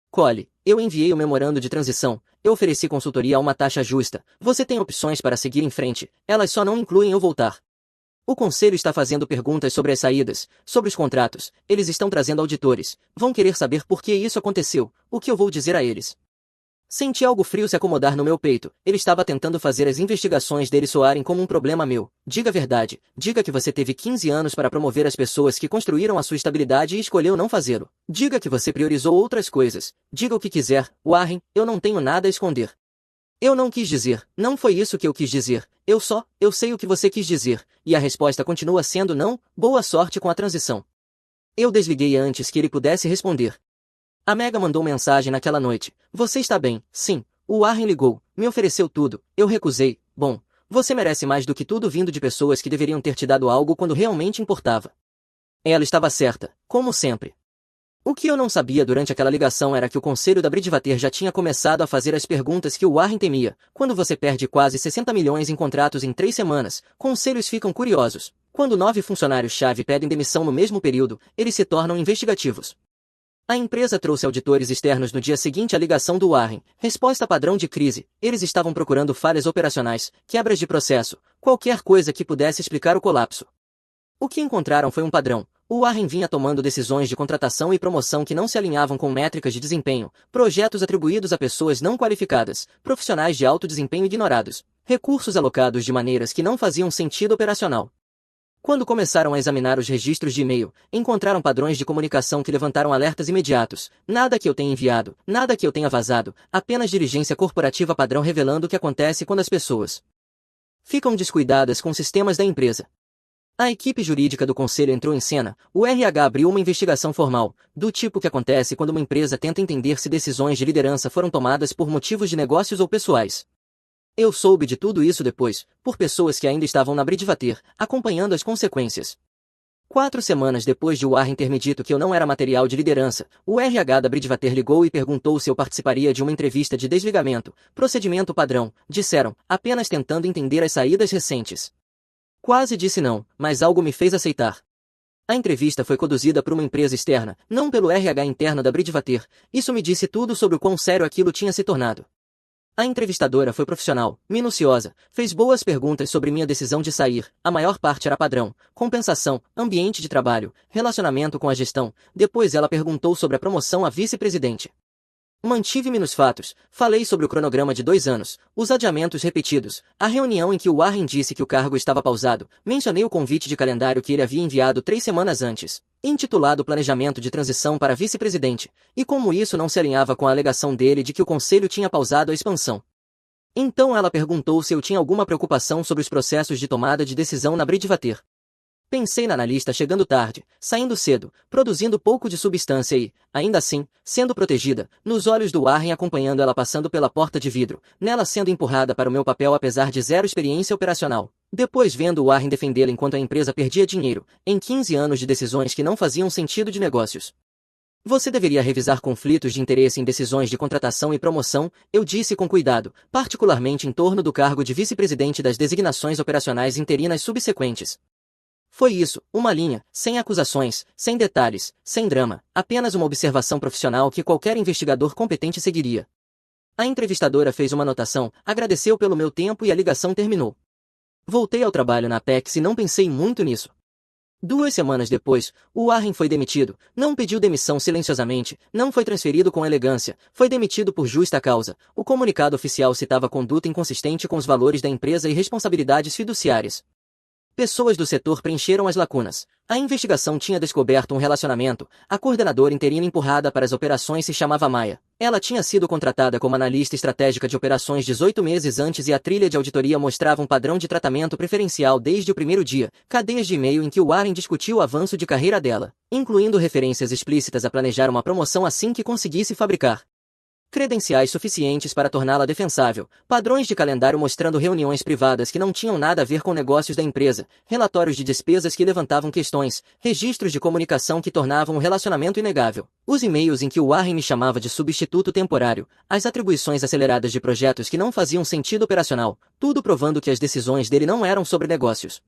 Cole, eu enviei o memorando de transição, eu ofereci consultoria a uma taxa justa, você tem opções para seguir em frente, elas só não incluem eu voltar. O conselho está fazendo perguntas sobre as saídas, sobre os contratos, eles estão trazendo auditores, vão querer saber por que isso aconteceu, o que eu vou dizer a eles. Senti algo frio se acomodar no meu peito, ele estava tentando fazer as investigações dele soarem como um problema meu. Diga a verdade, diga que você teve 15 anos para promover as pessoas que construíram a sua estabilidade e escolheu não fazê-lo. Diga que você priorizou outras coisas. Diga o que quiser, Warren, eu não tenho nada a esconder. Eu não quis dizer, não foi isso que eu quis dizer, eu sei o que você quis dizer, e a resposta continua sendo não, boa sorte com a transição. Eu desliguei antes que ele pudesse responder. A Mega mandou mensagem naquela noite. Você está bem? Sim. O Warren ligou, me ofereceu tudo, eu recusei. Bom, você merece mais do que tudo vindo de pessoas que deveriam ter te dado algo quando realmente importava. Ela estava certa, como sempre. O que eu não sabia durante aquela ligação era que o conselho da Bridgewater já tinha começado a fazer as perguntas que o Warren temia. Quando você perde quase 60 milhões em contratos em 3 semanas, conselhos ficam curiosos. Quando 9 funcionários-chave pedem demissão no mesmo período, eles se tornam investigativos. A empresa trouxe auditores externos no dia seguinte à ligação do Warren. Resposta padrão de crise. Eles estavam procurando falhas operacionais, quebras de processo, qualquer coisa que pudesse explicar o colapso. O que encontraram foi um padrão. O Warren vinha tomando decisões de contratação e promoção que não se alinhavam com métricas de desempenho, projetos atribuídos a pessoas não qualificadas, profissionais de alto desempenho ignorados, recursos alocados de maneiras que não faziam sentido operacional. Quando começaram a examinar os registros de e-mail, encontraram padrões de comunicação que levantaram alertas imediatos. Nada que eu tenha enviado, nada que eu tenha vazado, apenas diligência corporativa padrão revelando o que acontece quando as pessoas ficam descuidadas com sistemas da empresa. A equipe jurídica do conselho entrou em cena, o RH abriu uma investigação formal, do tipo que acontece quando uma empresa tenta entender se decisões de liderança foram tomadas por motivos de negócios ou pessoais. Eu soube de tudo isso depois, por pessoas que ainda estavam na Bridgewater, acompanhando as consequências. 4 semanas depois de Warren ter me dito que eu não era material de liderança, o RH da Bridgewater ligou e perguntou se eu participaria de uma entrevista de desligamento, procedimento padrão, disseram, apenas tentando entender as saídas recentes. Quase disse não, mas algo me fez aceitar. A entrevista foi conduzida por uma empresa externa, não pelo RH interno da Bridgewater. Isso me disse tudo sobre o quão sério aquilo tinha se tornado. A entrevistadora foi profissional, minuciosa, fez boas perguntas sobre minha decisão de sair, a maior parte era padrão, compensação, ambiente de trabalho, relacionamento com a gestão. Depois ela perguntou sobre a promoção a vice-presidente. Mantive-me nos fatos, falei sobre o cronograma de 2 anos, os adiamentos repetidos, a reunião em que o Warren disse que o cargo estava pausado, mencionei o convite de calendário que ele havia enviado 3 semanas antes, intitulado Planejamento de Transição para Vice-Presidente, e como isso não se alinhava com a alegação dele de que o conselho tinha pausado a expansão. Então ela perguntou se eu tinha alguma preocupação sobre os processos de tomada de decisão na Bridgewater. Pensei na analista chegando tarde, saindo cedo, produzindo pouco de substância e, ainda assim, sendo protegida, nos olhos do Warren acompanhando ela passando pela porta de vidro, nela sendo empurrada para o meu papel apesar de zero experiência operacional. Depois vendo o Warren defendê-la enquanto a empresa perdia dinheiro, em 15 anos de decisões que não faziam sentido de negócios. Você deveria revisar conflitos de interesse em decisões de contratação e promoção, eu disse com cuidado, particularmente em torno do cargo de vice-presidente das designações operacionais interinas subsequentes. Foi isso, uma linha, sem acusações, sem detalhes, sem drama, apenas uma observação profissional que qualquer investigador competente seguiria. A entrevistadora fez uma anotação, agradeceu pelo meu tempo e a ligação terminou. Voltei ao trabalho na Apex e não pensei muito nisso. 2 semanas depois, o Warren foi demitido, não pediu demissão silenciosamente, não foi transferido com elegância, foi demitido por justa causa. O comunicado oficial citava conduta inconsistente com os valores da empresa e responsabilidades fiduciárias. Pessoas do setor preencheram as lacunas. A investigação tinha descoberto um relacionamento. A coordenadora interina empurrada para as operações se chamava Maya. Ela tinha sido contratada como analista estratégica de operações 18 meses antes e a trilha de auditoria mostrava um padrão de tratamento preferencial desde o primeiro dia. Cadeias de e-mail em que o Warren discutiu o avanço de carreira dela, incluindo referências explícitas a planejar uma promoção assim que conseguisse fabricar credenciais suficientes para torná-la defensável, padrões de calendário mostrando reuniões privadas que não tinham nada a ver com negócios da empresa, relatórios de despesas que levantavam questões, registros de comunicação que tornavam o relacionamento inegável, os e-mails em que o Warren me chamava de substituto temporário, as atribuições aceleradas de projetos que não faziam sentido operacional, tudo provando que as decisões dele não eram sobre negócios.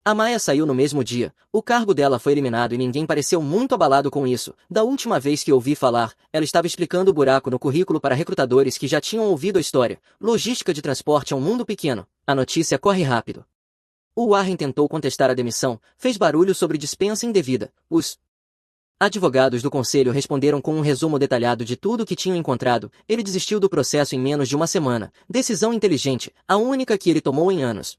A Maya saiu no mesmo dia, o cargo dela foi eliminado e ninguém pareceu muito abalado com isso. Da última vez que ouvi falar, ela estava explicando o buraco no currículo para recrutadores que já tinham ouvido a história. Logística de transporte é um mundo pequeno. A notícia corre rápido. O Warren tentou contestar a demissão, fez barulho sobre dispensa indevida. Os advogados do conselho responderam com um resumo detalhado de tudo o que tinham encontrado. Ele desistiu do processo em menos de uma semana. Decisão inteligente, a única que ele tomou em anos.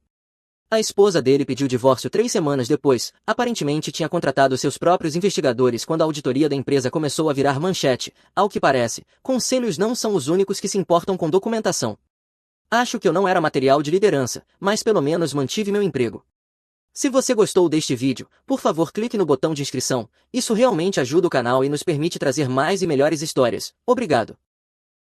A esposa dele pediu divórcio 3 semanas depois, aparentemente tinha contratado seus próprios investigadores quando a auditoria da empresa começou a virar manchete. Ao que parece, conselhos não são os únicos que se importam com documentação. Acho que eu não era material de liderança, mas pelo menos mantive meu emprego. Se você gostou deste vídeo, por favor clique no botão de inscrição, isso realmente ajuda o canal e nos permite trazer mais e melhores histórias. Obrigado.